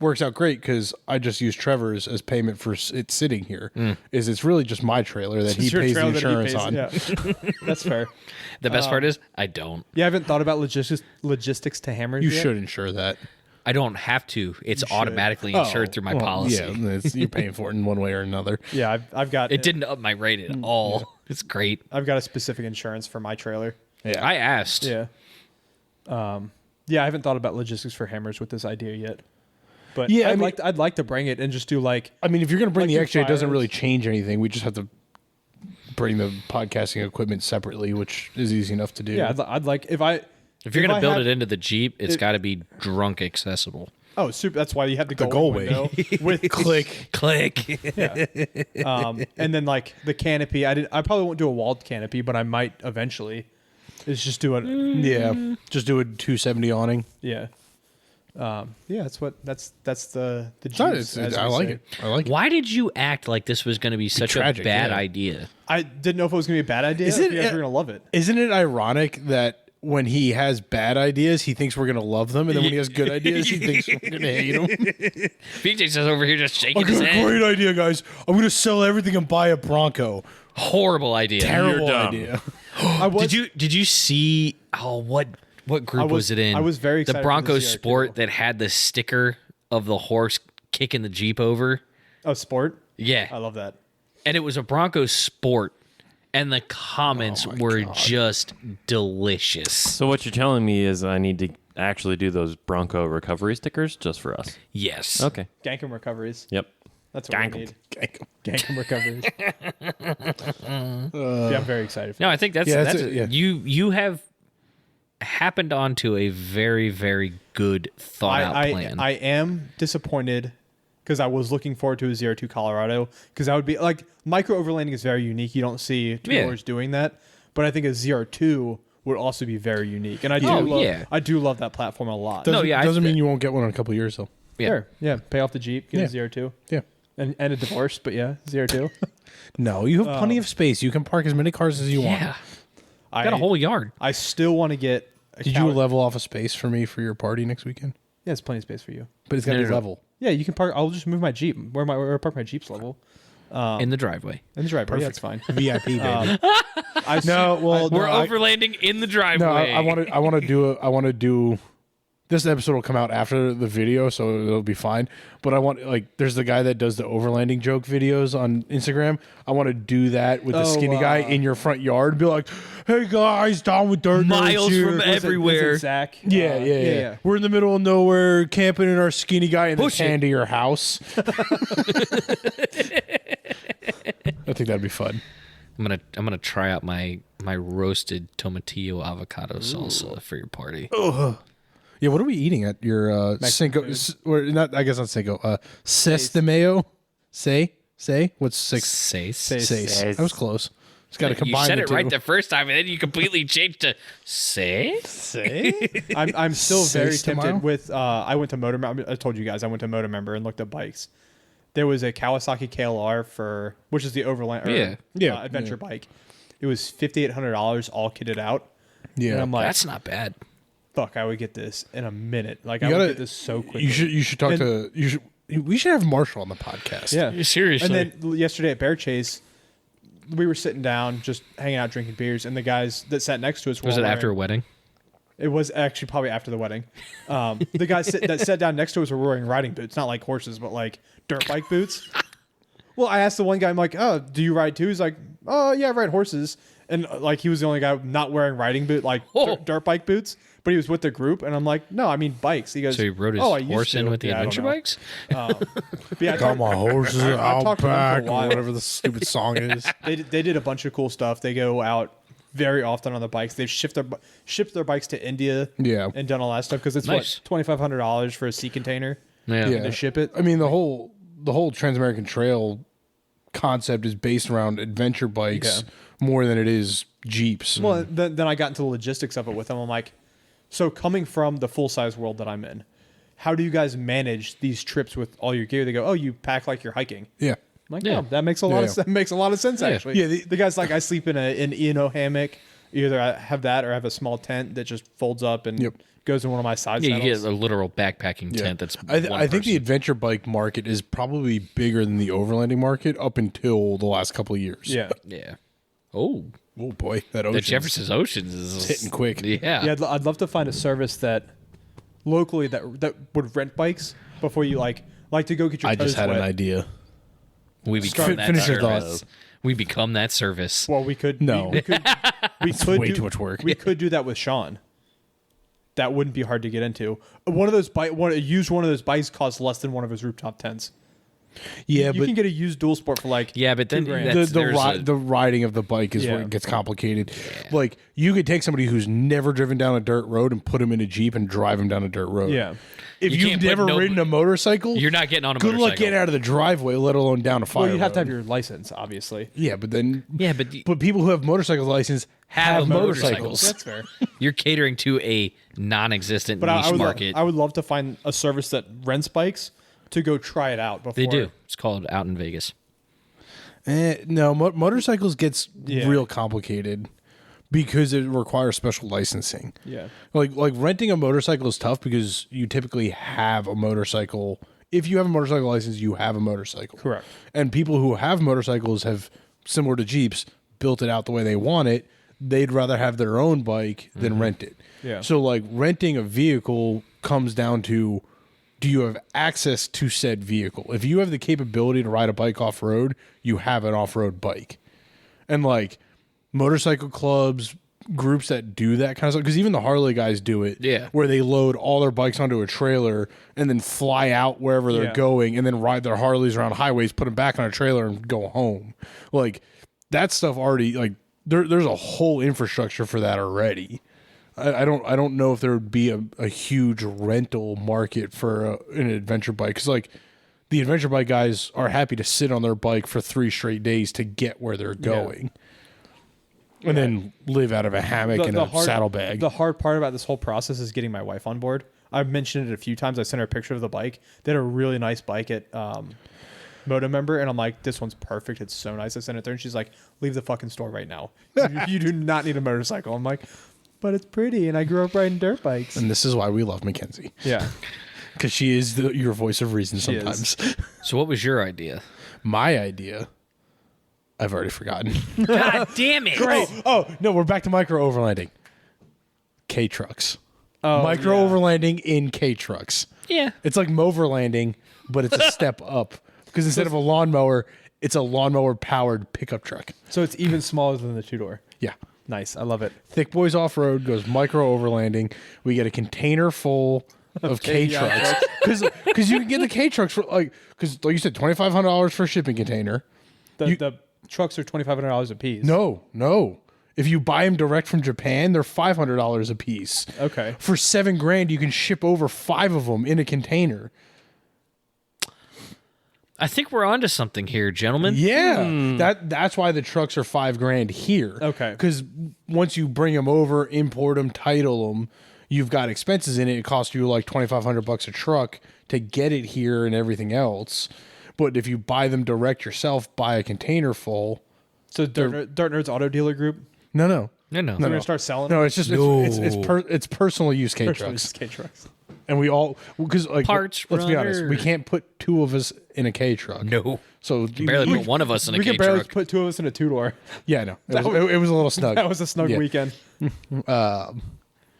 Speaker 3: works out great because I just use Trevor's as payment for it sitting here. It's really just my trailer that he
Speaker 2: It's your
Speaker 3: pays the
Speaker 2: trailer that he
Speaker 3: insurance
Speaker 2: pays-
Speaker 3: on.
Speaker 2: Yeah. That's fair.
Speaker 1: The best part is I don't.
Speaker 2: You haven't thought about logistics to hammers
Speaker 3: You
Speaker 2: yet?
Speaker 3: should insure that.
Speaker 1: I don't have to. It's automatically insured through my
Speaker 3: Well,
Speaker 1: policy.
Speaker 3: Yeah, you're paying for it in one way or another.
Speaker 2: Yeah, I've got
Speaker 1: It didn't up my rate at all. It's great.
Speaker 2: I've got a specific insurance for my trailer.
Speaker 3: Yeah,
Speaker 1: I asked.
Speaker 2: Yeah. Yeah, I haven't thought about logistics for hammers with this idea yet. But
Speaker 3: Yeah,
Speaker 2: yeah, I'd like to bring it and just do like
Speaker 3: I mean, if you're going to bring
Speaker 2: Like
Speaker 3: the
Speaker 2: your
Speaker 3: XJ, it doesn't
Speaker 2: fires.
Speaker 3: really change anything. We just have to bring the podcasting equipment separately, which is easy enough to do.
Speaker 2: yeah, I'd like if
Speaker 1: If you're going
Speaker 2: I
Speaker 1: to build
Speaker 2: had-
Speaker 1: it into the Jeep, it's got to be drunk accessible.
Speaker 2: Oh, super! That's why you have the
Speaker 3: Goldway.
Speaker 2: window with
Speaker 3: Click.
Speaker 1: Click.
Speaker 2: and then like the canopy. I probably won't do a walled canopy, but I might eventually. Is just do a
Speaker 3: Yeah, just do a 270 awning.
Speaker 2: yeah. Yeah, that's the
Speaker 3: No,
Speaker 2: juice. as
Speaker 3: I
Speaker 2: we
Speaker 3: like
Speaker 2: say.
Speaker 3: it. I like it.
Speaker 1: Why did you act like this was going to be such
Speaker 3: tragic,
Speaker 1: a bad
Speaker 3: yeah.
Speaker 1: idea?
Speaker 2: I didn't know if it was gonna be a bad idea.
Speaker 3: Isn't
Speaker 2: If you guys
Speaker 3: it-
Speaker 2: were gonna love it.
Speaker 3: Isn't it ironic that when he has bad ideas, he thinks we're going to love them, and then when he has good ideas, he thinks we're going to hate them?
Speaker 1: BJ's just over here just
Speaker 3: I
Speaker 1: shaking
Speaker 3: got
Speaker 1: his
Speaker 3: a
Speaker 1: head.
Speaker 3: great idea, guys. I'm going to sell everything and buy a Bronco.
Speaker 1: Horrible idea.
Speaker 3: Terrible
Speaker 4: dumb.
Speaker 3: idea.
Speaker 2: I was,
Speaker 1: Did you see? Oh, what group was it in?
Speaker 2: I was very excited
Speaker 1: the
Speaker 2: for
Speaker 1: Bronco
Speaker 2: this year,
Speaker 1: Sport
Speaker 2: too.
Speaker 1: that had the sticker of the horse kicking the Jeep over.
Speaker 2: Oh, sport.
Speaker 1: Yeah,
Speaker 2: I love that.
Speaker 1: and it was a Bronco Sport, and the comments were just delicious.
Speaker 4: So what you're telling me is I need to actually do those Bronco recovery stickers just for us.
Speaker 1: Yes.
Speaker 4: Okay.
Speaker 2: Gankum recoveries.
Speaker 4: Yep.
Speaker 2: That's what we need. Gankum recoveries. Yeah, I'm very excited. For
Speaker 1: No, I think that's
Speaker 3: Yeah,
Speaker 1: that's
Speaker 3: that's it, yeah.
Speaker 1: you have happened onto a very very good thought out plan.
Speaker 2: I am disappointed because I was looking forward to a 02 Colorado because that would be like micro overlanding is very unique. You don't see two-wheelers doing that, but I think a 02 would also be very unique. And I do I do love that platform a lot.
Speaker 3: Doesn't,
Speaker 1: I-
Speaker 3: doesn't mean you won't get one in a couple of years, though.
Speaker 1: Yeah.
Speaker 2: Sure. Yeah, pay off the Jeep, get
Speaker 3: Yeah.
Speaker 2: a 02.
Speaker 3: Yeah.
Speaker 2: And a divorce, but yeah, 02.
Speaker 3: No, you have plenty of space. You can park as many cars as you want.
Speaker 1: Yeah. Got a whole yard.
Speaker 2: I still want to get a
Speaker 3: Did you level off a space for me for your party next weekend?
Speaker 2: Yeah, it's plenty of space for you.
Speaker 3: But it's got to
Speaker 1: No,
Speaker 3: be
Speaker 1: no.
Speaker 3: level.
Speaker 2: Yeah, you can park. I'll just move my Jeep. Where I park my Jeep's level.
Speaker 1: In the driveway.
Speaker 2: In the driveway. Yeah, it's fine.
Speaker 3: VIP, baby.
Speaker 2: I
Speaker 3: no, well,
Speaker 1: We're
Speaker 3: no,
Speaker 1: overlanding in the
Speaker 3: no,
Speaker 1: driveway.
Speaker 3: I want to do this episode will come out after the video, so it'll be fine. But I want, like, there's the guy that does the overlanding joke videos on Instagram. I want to do that with the skinny guy in your front yard. Be like, hey guys, down with Dirt Nerds
Speaker 1: Miles
Speaker 3: here.
Speaker 1: from
Speaker 2: Was
Speaker 1: everywhere.
Speaker 2: it Zach?
Speaker 3: Yeah. We're in the middle of nowhere, camping in our skinny guy, and then
Speaker 1: Push it.
Speaker 3: hand to your house. I think that'd be fun.
Speaker 1: I'm gonna try out my roasted tomatillo avocado salsa for your party.
Speaker 3: Yeah, what are we eating at your Cinco? Or not, I guess not Cinco. Ces de Mayo. Say. What's six?
Speaker 1: Seis.
Speaker 3: I was close. Just got to
Speaker 1: You
Speaker 3: combine
Speaker 1: said
Speaker 3: the
Speaker 1: it
Speaker 3: two.
Speaker 1: right the first time, and then you completely changed to say.
Speaker 2: I'm still very
Speaker 3: Says tomorrow?
Speaker 2: tempted with. I went to Motor. I told you guys I went to Motor Member and looked at bikes. There was a Kawasaki KLR which is the Overland adventure bike. It was $5,800 all kitted out.
Speaker 3: Yeah,
Speaker 2: And I'm like,
Speaker 1: That's not bad.
Speaker 2: fuck, I would get this in a minute. Like
Speaker 3: You
Speaker 2: I
Speaker 3: gotta-
Speaker 2: would get this so quickly.
Speaker 3: you should talk to you should. We should have Marshall on the podcast.
Speaker 2: Yeah,
Speaker 1: Seriously.
Speaker 2: And then yesterday at Bear Chase, we were sitting down, just hanging out, drinking beers, and the guys that sat next to us were
Speaker 1: Was it
Speaker 2: all
Speaker 1: after a
Speaker 2: wearing-
Speaker 1: wedding?
Speaker 2: It was actually probably after the wedding. The guys that sat down next to us were wearing riding boots, not like horses, but like dirt bike boots. Well, I asked the one guy, I'm like, "Oh, do you ride too?" He's like, "Oh, yeah, I ride horses." And like he was the only guy not wearing riding boot, like dirt bike boots, but he was with the group. And I'm like, "No, I mean bikes." He goes,
Speaker 1: So he rode his
Speaker 2: "Oh, I used
Speaker 1: horse in
Speaker 2: to."
Speaker 1: with the
Speaker 2: Yeah, I don't
Speaker 1: adventure
Speaker 2: know.
Speaker 1: bikes?
Speaker 2: But yeah, I
Speaker 3: Got
Speaker 2: talked-
Speaker 3: my horses
Speaker 2: I
Speaker 3: out
Speaker 2: talked to them for a
Speaker 3: back, or
Speaker 2: while.
Speaker 3: whatever the stupid song is.
Speaker 2: they did a bunch of cool stuff. They go out very often on the bikes. They've shipped their bikes to India,
Speaker 3: Yeah.
Speaker 2: and done all that stuff because it's
Speaker 1: Nice.
Speaker 2: what $2,500 for a sea container
Speaker 1: Yeah.
Speaker 3: Yeah.
Speaker 2: to ship it.
Speaker 3: I mean, the whole Trans-American Trail concept is based around adventure bikes more than it is Jeeps.
Speaker 2: Well, then I got into the logistics of it with them. I'm like, so coming from the full size world that I'm in, how do you guys manage these trips with all your gear? They go, oh, you pack like you're hiking.
Speaker 3: yeah.
Speaker 2: I'm like,
Speaker 1: Yeah.
Speaker 2: no, that makes a lot of
Speaker 3: Yeah.
Speaker 2: that makes a lot of sense actually.
Speaker 3: Yeah,
Speaker 2: the guy's like, I sleep in an E&O hammock. Either I have that or I have a small tent that just folds up and
Speaker 3: Yep.
Speaker 2: goes in one of my side
Speaker 1: Yeah, you
Speaker 2: saddles.
Speaker 1: get a literal backpacking tent that's
Speaker 3: I
Speaker 1: one
Speaker 3: think the
Speaker 1: person.
Speaker 3: adventure bike market is probably bigger than the overlanding market up until the last couple of years.
Speaker 2: Yeah.
Speaker 1: Yeah. Oh,
Speaker 3: Oh boy, that
Speaker 1: the
Speaker 3: ocean.
Speaker 1: Jefferson's Oceans is
Speaker 3: hitting quick.
Speaker 1: Yeah.
Speaker 2: Yeah, I'd love to find a service that locally that would rent bikes before you like to go get your
Speaker 3: I
Speaker 2: toes
Speaker 3: just had
Speaker 2: wet.
Speaker 3: an idea.
Speaker 1: We become that
Speaker 3: finish your
Speaker 1: service.
Speaker 3: thought.
Speaker 1: We become that service.
Speaker 2: Well, we could
Speaker 3: No.
Speaker 2: we could
Speaker 3: way
Speaker 2: do,
Speaker 3: too much work.
Speaker 2: We could do that with Sean. That wouldn't be hard to get into. One of those one of those bikes costs less than one of his rooftop tents.
Speaker 3: Yeah,
Speaker 2: You
Speaker 3: but
Speaker 2: can get a used dual sport for like
Speaker 1: Yeah, but then
Speaker 2: $2,000.
Speaker 1: that's-
Speaker 3: the
Speaker 1: there's
Speaker 3: the riding of the bike is where
Speaker 2: Yeah.
Speaker 3: it gets complicated. Like you could take somebody who's never driven down a dirt road and put them in a Jeep and drive them down a dirt road.
Speaker 2: Yeah.
Speaker 3: If
Speaker 1: You
Speaker 3: you've
Speaker 1: can't put
Speaker 3: never
Speaker 1: no-
Speaker 3: ridden a motorcycle,
Speaker 1: You're not getting on a
Speaker 3: good
Speaker 1: motorcycle.
Speaker 3: luck getting out of the driveway, let alone down a fire.
Speaker 2: Well, you'd have to
Speaker 3: road.
Speaker 2: have your license, obviously.
Speaker 3: Yeah, but then
Speaker 1: Yeah, but
Speaker 3: people who have motorcycle license have
Speaker 1: motorcycles.
Speaker 3: motorcycles.
Speaker 2: That's fair.
Speaker 1: you're catering to a non-existent
Speaker 2: But
Speaker 1: niche market.
Speaker 2: I would love to find a service that rents bikes to go try it out before.
Speaker 1: They do. It's called Out in Vegas.
Speaker 3: No, motorcycles gets
Speaker 2: Yeah.
Speaker 3: real complicated because it requires special licensing.
Speaker 2: Yeah.
Speaker 3: Like renting a motorcycle is tough because you typically have a motorcycle. If you have a motorcycle license, you have a motorcycle.
Speaker 2: Correct.
Speaker 3: And people who have motorcycles have, similar to Jeeps, built it out the way they want it. They'd rather have their own bike than rent it.
Speaker 2: Yeah.
Speaker 3: So like renting a vehicle comes down to, do you have access to said vehicle? If you have the capability to ride a bike off road, you have an off road bike. And like motorcycle clubs, groups that do that kind of stuff, because even the Harley guys do it.
Speaker 1: Yeah.
Speaker 3: Where they load all their bikes onto a trailer and then fly out wherever they're
Speaker 2: Yeah.
Speaker 3: going and then ride their Harleys around highways, put them back on a trailer and go home. Like that stuff already, like there's a whole infrastructure for that already. I don't know if there would be a huge rental market for an adventure bike, because like the adventure bike guys are happy to sit on their bike for 3 straight days to get where they're going, and then live out of a hammock and a saddlebag.
Speaker 2: The hard part about this whole process is getting my wife on board. I've mentioned it a few times. I sent her a picture of the bike. They had a really nice bike at Moto Member, and I'm like, this one's perfect. It's so nice. I sent it there, and she's like, leave the fucking store right now. You do not need a motorcycle. I'm like, but it's pretty, and I grew up riding dirt bikes.
Speaker 3: And this is why we love Mackenzie,
Speaker 2: Yeah.
Speaker 3: because she is your voice of reason
Speaker 2: She is.
Speaker 3: sometimes.
Speaker 1: So what was your idea?
Speaker 3: My idea, I've already forgotten.
Speaker 1: God damn it!
Speaker 3: Oh no, we're back to micro overlanding. K trucks. Micro
Speaker 2: yeah.
Speaker 3: overlanding in K trucks.
Speaker 1: Yeah.
Speaker 3: It's like moverlanding, but it's a step up because instead of a lawnmower, it's a lawnmower powered pickup truck.
Speaker 2: So it's even smaller than the 2-door.
Speaker 3: Yeah.
Speaker 2: Nice. I love it.
Speaker 3: Thick Boys Off Road goes micro overlanding. We get a container full of K
Speaker 2: yeah,
Speaker 3: trucks because you can get the K trucks for like you said $2,500 for a shipping container.
Speaker 2: The trucks are $2,500 a piece.
Speaker 3: No. If you buy them direct from Japan, they're $500 a piece.
Speaker 2: Okay.
Speaker 3: For $7,000, you can ship over 5 of them in a container.
Speaker 1: I think we're onto something here, gentlemen.
Speaker 3: Yeah, that's why the trucks are $5,000 here.
Speaker 2: Okay.
Speaker 3: Because once you bring them over, import them, title them, you've got expenses in it. It costs you like $2,500 a truck to get it here and everything else. But if you buy them direct yourself, buy a container full.
Speaker 2: So Dirt Nerds Auto Dealer Group.
Speaker 3: No.
Speaker 2: They're gonna start selling.
Speaker 3: No, it's just it's personal use K trucks.
Speaker 2: K trucks.
Speaker 3: And we all because like
Speaker 1: Parts
Speaker 3: let's be honest,
Speaker 1: runner.
Speaker 3: we can't put 2 of us in a K truck.
Speaker 1: No.
Speaker 3: So
Speaker 1: Barely put one of us in a
Speaker 2: We
Speaker 1: K
Speaker 2: could barely
Speaker 1: truck.
Speaker 2: put 2 of us in a 2-door.
Speaker 3: Yeah, no, it was a little snug.
Speaker 2: That was a snug
Speaker 3: Yeah.
Speaker 2: weekend.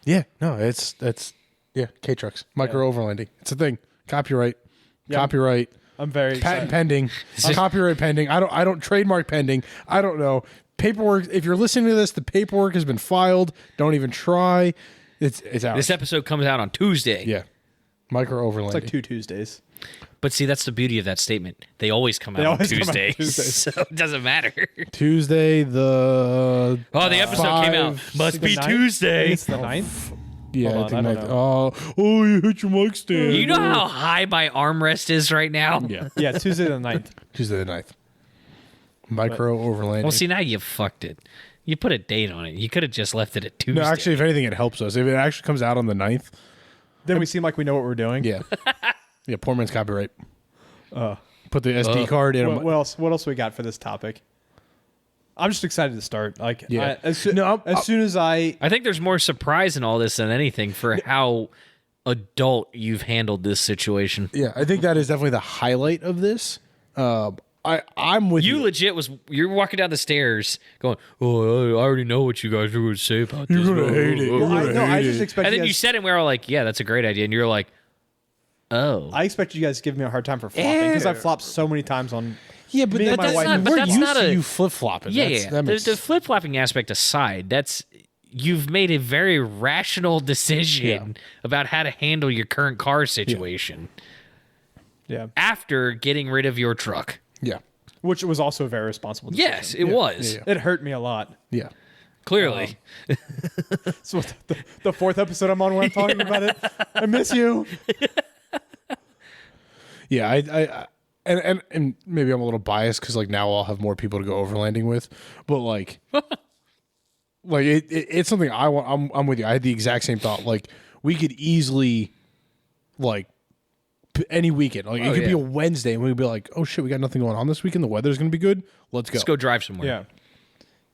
Speaker 3: Yeah, no, it's K trucks, micro overlanding. It's a thing. Copyright, copyright,
Speaker 2: I'm very
Speaker 3: patent
Speaker 2: excited.
Speaker 3: pending, copyright pending. I don't trademark pending. I don't know paperwork. If you're listening to this, the paperwork has been filed. Don't even try. It's out.
Speaker 1: This episode comes out on Tuesday.
Speaker 3: Yeah, micro overlanding.
Speaker 2: It's like 2 Tuesdays.
Speaker 1: But see, that's the beauty of that statement. They always come out on
Speaker 2: always come out on
Speaker 1: Tuesdays.
Speaker 2: Tuesdays.
Speaker 1: So it doesn't matter.
Speaker 3: Tuesday the
Speaker 1: The episode came out. Must be
Speaker 2: The ninth?
Speaker 1: Tuesday.
Speaker 2: It's the 9th.
Speaker 3: yeah.
Speaker 2: Hold
Speaker 3: I
Speaker 2: on,
Speaker 3: think
Speaker 2: I
Speaker 3: like,
Speaker 2: don't
Speaker 3: you hit your mic stand.
Speaker 1: You know how high my armrest is right now?
Speaker 3: Yeah,
Speaker 2: Yeah, Tuesday the 9th.
Speaker 3: Tuesday the 9th. Micro overlanding.
Speaker 1: Well, see, now you fucked it. You put a date on it. You could have just left it at Tuesday.
Speaker 3: No, actually, if anything, it helps us. If it actually comes out on the 9th,
Speaker 2: Then we seem like we know what we're doing.
Speaker 3: yeah. Yeah, poor man's copyright. Put the SD card in.
Speaker 2: What else? What else we got for this topic? I'm just excited to start. Like,
Speaker 3: Yeah.
Speaker 2: as soon as I
Speaker 1: I think there's more surprise in all this than anything for how adult you've handled this situation.
Speaker 3: Yeah, I think that is definitely the highlight of this. I'm with you.
Speaker 1: You legit you're walking down the stairs going, "Oh, I already know what you guys are going to say about this."
Speaker 3: You're gonna hate it.
Speaker 1: Oh,
Speaker 3: You're
Speaker 1: oh.
Speaker 2: I just expect
Speaker 1: And
Speaker 2: you
Speaker 1: then you
Speaker 2: guys,
Speaker 1: said it, and we were all like, "Yeah, that's a great idea." And you're like, "Oh,
Speaker 2: I expect you guys to give me a hard time for flopping because I've flopped so many times on.
Speaker 3: Yeah, but
Speaker 2: Me and my
Speaker 3: that's
Speaker 2: wife-
Speaker 3: not.
Speaker 2: but
Speaker 3: We're
Speaker 1: that's
Speaker 3: used
Speaker 1: not
Speaker 3: to
Speaker 1: a-
Speaker 3: you flip flopping.
Speaker 1: yeah."
Speaker 3: That makes,
Speaker 1: The flip flopping aspect aside, you've made a very rational decision about how to handle your current car situation
Speaker 2: Yeah,
Speaker 1: after getting rid of your truck.
Speaker 3: yeah,
Speaker 2: which was also a very responsible decision.
Speaker 1: Yes, it was.
Speaker 3: yeah.
Speaker 2: It hurt me a lot.
Speaker 3: yeah.
Speaker 1: Clearly.
Speaker 2: So the 4th episode I'm on when I'm talking about it. I miss you.
Speaker 3: Yeah, I and maybe I'm a little biased because like now I'll have more people to go overlanding with, but like, it's something I want. I'm with you. I had the exact same thought. Like we could easily, like, any weekend. Like it could be a Wednesday, and we'd be like, oh shit, we got nothing going on this weekend. The weather's gonna be good. Let's go.
Speaker 1: Let's go drive somewhere.
Speaker 2: Yeah,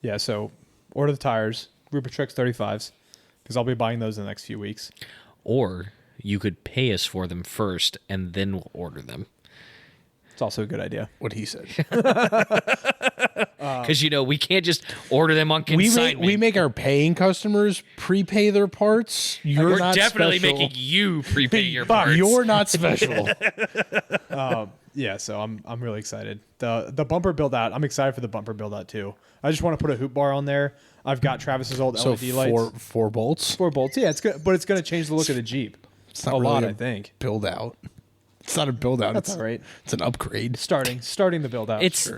Speaker 2: yeah. So order the tires, Rupertrex 35s, because I'll be buying those in the next few weeks.
Speaker 1: Or you could pay us for them first, and then we'll order them.
Speaker 2: It's also a good idea.
Speaker 3: What he said.
Speaker 1: Because, we can't just order them on consignment.
Speaker 3: we make our paying customers prepay their parts. You're
Speaker 1: We're
Speaker 3: not
Speaker 1: definitely
Speaker 3: special.
Speaker 1: making you prepay your parts.
Speaker 3: You're not special.
Speaker 2: Yeah, so I'm really excited. The bumper build out. I'm excited for the bumper build out too. I just want to put a hoop bar on there. I've got Travis's old
Speaker 3: So
Speaker 2: LED lights.
Speaker 3: four bolts.
Speaker 2: 4 bolts. Yeah, it's good, but it's going to change the look of the Jeep.
Speaker 3: It's not
Speaker 2: a
Speaker 3: really
Speaker 2: lot, I think.
Speaker 3: Build out. It's not a build out.
Speaker 2: That's
Speaker 3: it's
Speaker 2: all right.
Speaker 3: It's an upgrade.
Speaker 2: Starting the build out.
Speaker 1: It's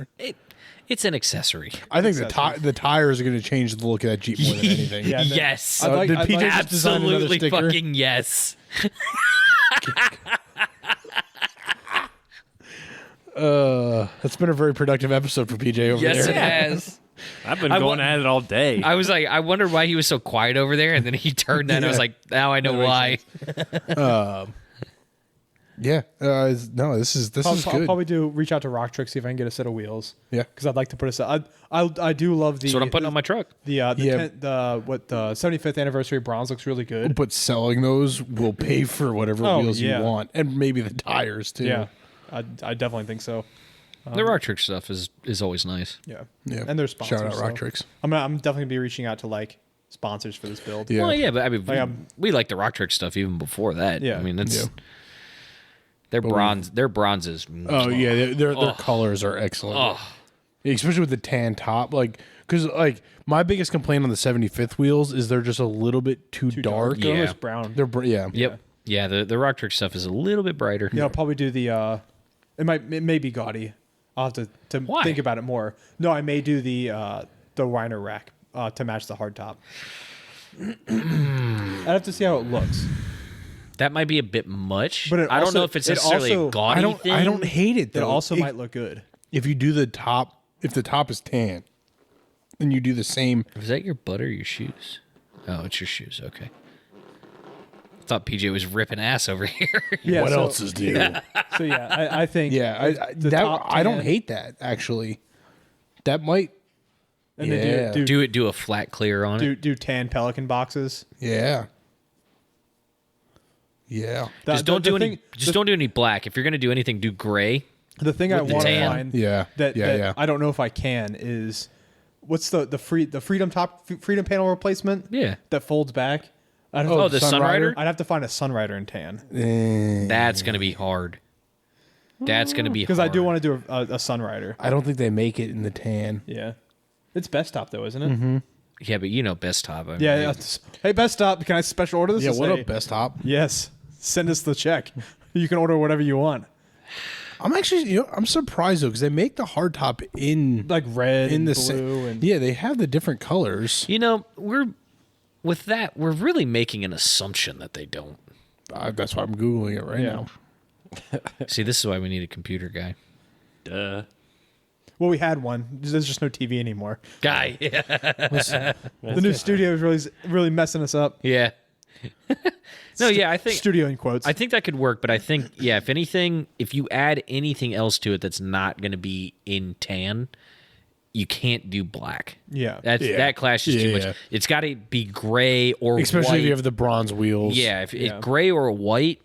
Speaker 1: it's an accessory.
Speaker 3: I think the tires are going to change the look of that Jeep more than anything.
Speaker 2: Yeah,
Speaker 1: Yes.
Speaker 2: I'd like-
Speaker 3: did
Speaker 2: I'd
Speaker 3: PJ
Speaker 2: like-
Speaker 3: just design another
Speaker 1: Absolutely
Speaker 3: sticker?
Speaker 1: fucking yes.
Speaker 3: That's been a very productive episode for PJ over
Speaker 1: Yes, it
Speaker 3: there.
Speaker 1: has.
Speaker 4: I've been
Speaker 1: I
Speaker 4: going
Speaker 1: wa-
Speaker 4: at it all day.
Speaker 1: I was like, I wondered why he was so quiet over there, and then he turned that, and I was like, now I know why.
Speaker 3: Yeah. No, this is
Speaker 2: I'll
Speaker 3: good.
Speaker 2: probably reach out to Rocktrix, see if I can get a set of wheels.
Speaker 3: Yeah.
Speaker 2: because I'd like to put a set. I do love the.
Speaker 1: That's what I'm putting on my truck.
Speaker 2: The
Speaker 3: Yeah.
Speaker 2: the 75th anniversary bronze looks really good.
Speaker 3: But selling those will pay for whatever
Speaker 2: Oh,
Speaker 3: wheels
Speaker 2: yeah.
Speaker 3: you want, and maybe the tires too.
Speaker 2: Yeah, I definitely think so.
Speaker 1: The Rocktrix stuff is always nice.
Speaker 2: Yeah,
Speaker 3: Yeah.
Speaker 2: and they're sponsors.
Speaker 3: Shout out
Speaker 2: so
Speaker 3: Rocktrix.
Speaker 2: I'm definitely gonna be reaching out to like sponsors for this build.
Speaker 3: Yeah.
Speaker 1: Well, yeah, but I mean,
Speaker 2: Like,
Speaker 1: we like the Rocktrix stuff even before that.
Speaker 2: Yeah.
Speaker 1: I mean, it's
Speaker 3: Yeah.
Speaker 1: their bronze. Their bronzes.
Speaker 3: Oh yeah, their colors are excellent.
Speaker 1: Oh,
Speaker 3: Especially with the tan top, like because like my biggest complaint on the 75th wheels is they're just a little bit too dark.
Speaker 2: They're
Speaker 1: Yeah.
Speaker 2: almost brown.
Speaker 3: Yeah.
Speaker 1: yep. Yeah, the Rocktrix stuff is a little bit brighter.
Speaker 2: Yeah, I'll probably do the. It may be gaudy. I'll have to
Speaker 1: Why?
Speaker 2: think about it more. No, I may do the Reiner rack to match the hardtop. I'd have to see how it looks.
Speaker 1: That might be a bit much.
Speaker 2: But
Speaker 1: I don't know if it's necessarily a gaudy thing.
Speaker 3: I don't hate it
Speaker 2: It
Speaker 3: though.
Speaker 2: also might look good.
Speaker 3: if you do the top, if the top is tan, and you do the same.
Speaker 1: Is that your butt or your shoes? Oh, it's your shoes. Okay. I thought PJ was ripping ass over here.
Speaker 2: Yeah.
Speaker 3: what
Speaker 2: so,
Speaker 3: else is new?
Speaker 2: So yeah, I think. the
Speaker 3: that
Speaker 2: top
Speaker 3: I don't
Speaker 2: tan-
Speaker 3: hate that actually. That might.
Speaker 2: And
Speaker 3: Yeah.
Speaker 2: then
Speaker 1: Do a flat clear on it.
Speaker 2: do tan Pelican boxes.
Speaker 3: Yeah. Yeah.
Speaker 1: Just don't do any black. If you're gonna do anything, do gray.
Speaker 2: The thing I
Speaker 1: the
Speaker 2: want to
Speaker 1: tan.
Speaker 2: find
Speaker 3: Yeah.
Speaker 2: that
Speaker 3: Yeah.
Speaker 2: I don't know if I can is what's the freedom panel replacement?
Speaker 1: Yeah.
Speaker 2: That folds back. I'd have
Speaker 1: Oh,
Speaker 2: to-
Speaker 1: the Sunrider?
Speaker 2: I'd have to find a Sunrider in tan
Speaker 1: That's gonna be hard. That's gonna be
Speaker 2: because I do
Speaker 1: hard.
Speaker 2: want to do a Sunrider.
Speaker 3: I don't think they make it in the tan.
Speaker 2: Yeah, it's Best Stop though, isn't it?
Speaker 1: Yeah, but you know Best Top. I mean,
Speaker 2: Yeah. Hey, Best Stop, can I special order this?
Speaker 3: Yeah.
Speaker 2: Just
Speaker 3: What
Speaker 2: say-
Speaker 3: up, Best Top?
Speaker 2: Yes, send us the check. You can order whatever you want,
Speaker 3: I'm actually, I'm surprised though because they make the hardtop in
Speaker 2: like red
Speaker 3: in
Speaker 2: and
Speaker 3: the
Speaker 2: blue and
Speaker 3: yeah, they have the different colors.
Speaker 1: You know, we're really making an assumption that they don't.
Speaker 3: That's why I'm googling it right
Speaker 2: Yeah.
Speaker 3: now.
Speaker 1: See, this is why we need a computer guy.
Speaker 4: Duh.
Speaker 2: Well, we had one. There's just no TV anymore.
Speaker 1: Guy. Yeah.
Speaker 2: The new studio is really messing us up.
Speaker 1: Yeah. No, yeah, I think
Speaker 2: Studio in quotes.
Speaker 1: that could work, but I think if anything, if you add anything else to it that's not going to be in tan, you can't do black.
Speaker 2: Yeah.
Speaker 1: That clashes too much.
Speaker 3: Yeah.
Speaker 1: It's got to be gray or
Speaker 3: Especially
Speaker 1: white.
Speaker 3: if you have the bronze wheels.
Speaker 1: Yeah, if gray or white,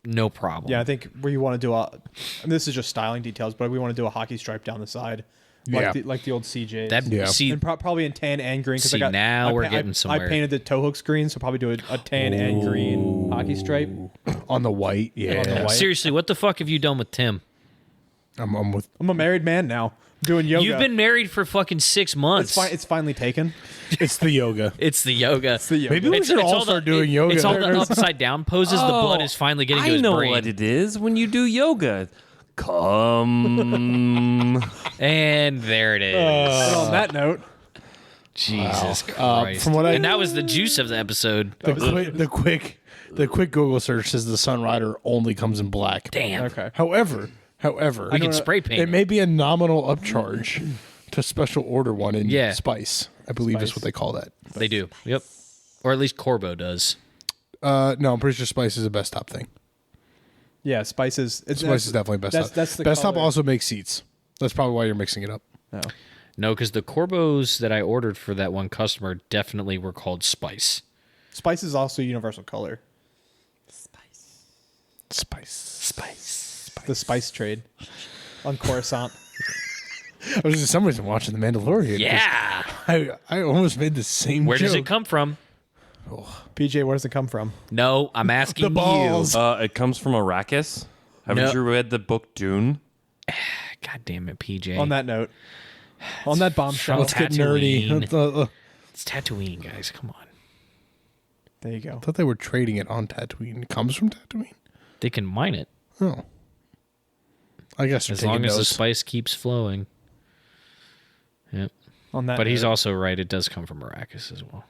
Speaker 1: no problem.
Speaker 2: Yeah, I think where you want to do and this is just styling details, but we want to do a hockey stripe down the side, like
Speaker 3: Yeah.
Speaker 2: the old CJ.
Speaker 1: That
Speaker 3: Yeah.
Speaker 1: see,
Speaker 2: and probably in tan and green. 'cause
Speaker 1: See, now we're getting
Speaker 2: I
Speaker 1: somewhere.
Speaker 2: painted the toe hooks green, so probably do a tan and green hockey stripe.
Speaker 3: On the white. Yeah.
Speaker 2: On the white.
Speaker 1: seriously, what the fuck have you done with Tim?
Speaker 3: I'm with.
Speaker 2: I'm a married man now. I'm doing yoga.
Speaker 1: You've been married for fucking 6 months.
Speaker 2: It's finally taken.
Speaker 3: It's the yoga.
Speaker 1: It's the yoga.
Speaker 3: Maybe we should all start doing yoga.
Speaker 1: It's all the upside down poses. The blood
Speaker 4: Oh,
Speaker 1: is finally getting to
Speaker 4: I
Speaker 1: his
Speaker 4: know
Speaker 1: brain.
Speaker 4: what it is when you do yoga. Come.
Speaker 1: And there it is.
Speaker 2: And on that note,
Speaker 1: Jesus Christ.
Speaker 3: from what I-
Speaker 1: and that was the juice of the episode.
Speaker 3: The quick Google search says the Sunrider only comes in black.
Speaker 1: Damn.
Speaker 2: okay.
Speaker 3: However,
Speaker 1: We can spray paint
Speaker 3: it may be a nominal upcharge to special order one in
Speaker 1: Yeah.
Speaker 3: Spice. I believe is
Speaker 2: Spice.
Speaker 3: what they call that.
Speaker 1: They do. Yep. Or at least Corbo does.
Speaker 3: No, I'm pretty sure Spice is a best top thing.
Speaker 2: Yeah, spices.
Speaker 3: Spice is definitely best top.
Speaker 2: That's the
Speaker 3: best top
Speaker 2: color.
Speaker 3: also makes seats. That's probably why you're mixing it up.
Speaker 1: No, because the Corbos that I ordered for that one customer definitely were called Spice.
Speaker 2: Spice is also universal color.
Speaker 3: Spice.
Speaker 2: The spice trade on Coruscant.
Speaker 3: I was just somebody's been watching The Mandalorian.
Speaker 1: Yeah.
Speaker 3: I almost made the same
Speaker 1: Where does it
Speaker 3: joke.
Speaker 1: come from?
Speaker 2: PJ, where does it come from?
Speaker 1: No, I'm asking
Speaker 3: The balls.
Speaker 4: It comes from Arrakis. Haven't
Speaker 1: No.
Speaker 4: you read the book Dune?
Speaker 1: you. God damn it, PJ.
Speaker 2: On that note, on that bombshell,
Speaker 1: Let's
Speaker 3: Get nerdy.
Speaker 1: Tatooine. It's Tatooine, guys. Come on.
Speaker 2: there you go.
Speaker 3: I thought they were trading it on Tatooine. It comes from Tatooine?
Speaker 1: They can mine it
Speaker 3: Oh. I guess they're
Speaker 1: as
Speaker 3: taking
Speaker 1: long as the
Speaker 3: notes.
Speaker 1: spice keeps flowing. Yep.
Speaker 2: On that,
Speaker 1: But he's
Speaker 2: note,
Speaker 1: also right. It does come from Arrakis as well.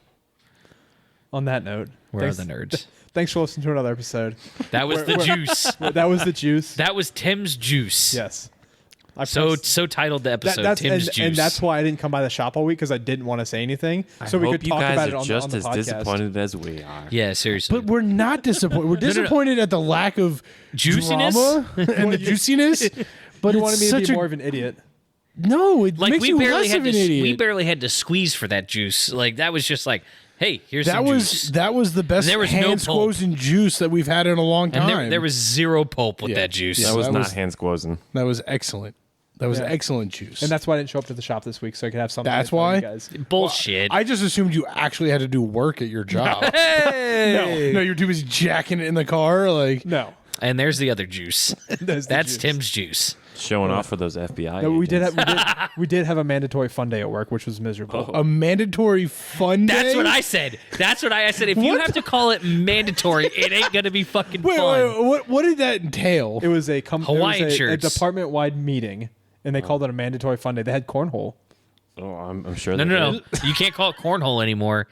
Speaker 2: on that note.
Speaker 1: Where
Speaker 2: thanks,
Speaker 1: are the nerds?
Speaker 2: Thanks for listening to another episode.
Speaker 1: That was the juice.
Speaker 2: That was the juice.
Speaker 1: That was Tim's juice.
Speaker 2: Yes. I
Speaker 1: So
Speaker 2: promised-
Speaker 1: titled the episode
Speaker 2: that's
Speaker 1: Tim's
Speaker 2: and,
Speaker 1: juice.
Speaker 2: and that's why I didn't come by the shop all week because I didn't want to say anything. So
Speaker 4: I
Speaker 2: we
Speaker 4: hope
Speaker 2: could
Speaker 4: you
Speaker 2: talk
Speaker 4: guys
Speaker 2: about it
Speaker 4: are
Speaker 2: on,
Speaker 4: just
Speaker 2: the
Speaker 4: as
Speaker 2: podcast.
Speaker 4: disappointed as we are.
Speaker 1: Yeah, seriously.
Speaker 3: But we're not disappointed. We're disappointed at the lack of
Speaker 1: Juiciness?
Speaker 3: drama and the juiciness. But
Speaker 2: You
Speaker 3: it's
Speaker 2: wanted me to
Speaker 3: such
Speaker 2: be
Speaker 3: a
Speaker 2: more of an idiot.
Speaker 3: no. It
Speaker 1: like
Speaker 3: makes
Speaker 1: we
Speaker 3: you
Speaker 1: barely
Speaker 3: less
Speaker 1: had
Speaker 3: of
Speaker 1: to
Speaker 3: an idiot.
Speaker 1: we barely had to squeeze for that juice. Like that was just like, hey, here's
Speaker 3: that
Speaker 1: some
Speaker 3: was
Speaker 1: juice.
Speaker 3: that was the best
Speaker 1: There was no
Speaker 3: hand
Speaker 1: pulp.
Speaker 3: squozen juice that we've had in a long time.
Speaker 1: And there was zero pulp with
Speaker 3: Yeah.
Speaker 1: that juice.
Speaker 3: Yeah.
Speaker 4: That was
Speaker 3: that
Speaker 4: not
Speaker 3: was-
Speaker 4: Hans Gwozen.
Speaker 3: That was excellent. That was
Speaker 2: Yeah.
Speaker 3: excellent juice.
Speaker 2: And that's why I didn't show up to the shop this week, so I could have something.
Speaker 3: That's
Speaker 2: to tell
Speaker 3: why?
Speaker 2: you guys.
Speaker 1: Bullshit.
Speaker 3: I just assumed you actually had to do work at your job.
Speaker 1: Hey!
Speaker 3: No, you're too busy jacking it in the car. Like,
Speaker 2: No,
Speaker 1: And there's the other juice.
Speaker 2: There's the
Speaker 1: That's
Speaker 2: juice.
Speaker 1: Tim's juice.
Speaker 4: Showing off for those FBI.
Speaker 2: No, we did
Speaker 4: agents.
Speaker 2: have we did have a mandatory fun day at work, which was miserable.
Speaker 3: a mandatory fun day.
Speaker 1: That's what I said. That's what I said. If you have to call it mandatory, it ain't gonna be fucking
Speaker 3: Wait,
Speaker 1: fun.
Speaker 3: what did that entail?
Speaker 2: It was a
Speaker 1: Hawaiian
Speaker 2: a
Speaker 1: shirts.
Speaker 2: department wide meeting, and they called it a mandatory fun day. They had cornhole.
Speaker 4: Oh, I'm sure.
Speaker 1: No,
Speaker 4: they
Speaker 1: no,
Speaker 4: did.
Speaker 1: no. You can't call it cornhole anymore.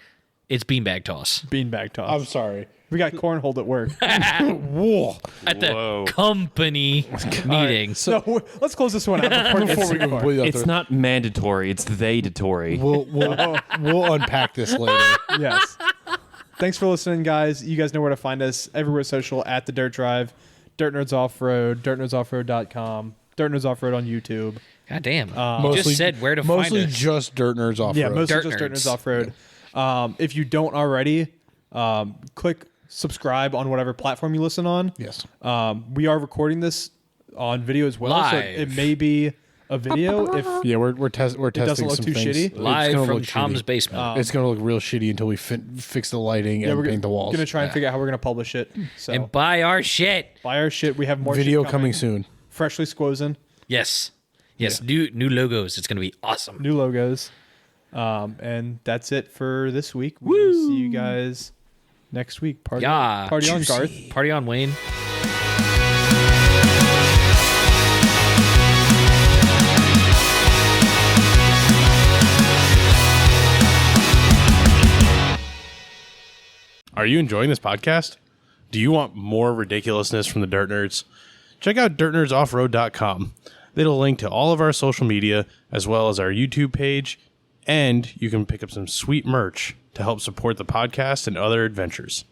Speaker 1: It's beanbag toss
Speaker 2: Beanbag toss.
Speaker 3: I'm sorry.
Speaker 2: We got cornholed at work.
Speaker 3: Whoa.
Speaker 1: at the
Speaker 4: Whoa.
Speaker 1: company meeting.
Speaker 2: So let's close this one out
Speaker 3: Before we go completely off
Speaker 4: It's
Speaker 3: the-
Speaker 4: not mandatory. It's they-datory.
Speaker 3: we'll unpack this later.
Speaker 2: Yes. Thanks for listening, guys. You guys know where to find us. Everywhere social at the Dirt Drive, Dirt Nerds Offroad, DirtNerdsOffroad.com, Dirt Nerds Offroad on YouTube.
Speaker 1: God damn. You just said where to find
Speaker 3: Mostly
Speaker 1: us.
Speaker 3: just Dirt Nerds Off-Road.
Speaker 2: Yeah, mostly
Speaker 1: Dirt
Speaker 2: just Dirt
Speaker 1: Nerds.
Speaker 2: Nerds Offroad. If you don't already, click subscribe on whatever platform you listen on.
Speaker 3: Yes.
Speaker 2: We are recording this on video as well, so
Speaker 1: Live.
Speaker 2: it may be a video if
Speaker 3: Yeah, we're testing
Speaker 2: doesn't look
Speaker 3: some
Speaker 2: too
Speaker 3: things.
Speaker 2: shitty?
Speaker 3: It's
Speaker 1: Live
Speaker 3: gonna
Speaker 1: from
Speaker 3: look
Speaker 1: Tom's
Speaker 3: shitty.
Speaker 1: basement.
Speaker 3: It's gonna look real shitty until we fix the lighting
Speaker 2: yeah,
Speaker 3: and
Speaker 2: we're
Speaker 3: paint the walls.
Speaker 2: gonna try and figure out how we're gonna publish it. So
Speaker 1: and buy our shit.
Speaker 2: buy our shit. We have more
Speaker 3: Video
Speaker 2: shit
Speaker 3: coming soon.
Speaker 2: freshly squozen,
Speaker 1: Yes. Yes. New logos. It's gonna be awesome.
Speaker 2: new logos, and that's it for this week. We'll see you guys next week. Party on Garth.
Speaker 1: Party on Wayne.
Speaker 3: Are you enjoying this podcast? Do you want more ridiculousness from the Dirt Nerds? Check out DirtNerdsOffroad.com. It'll link to all of our social media, as well as our YouTube page, and you can pick up some sweet merch to help support the podcast and other adventures.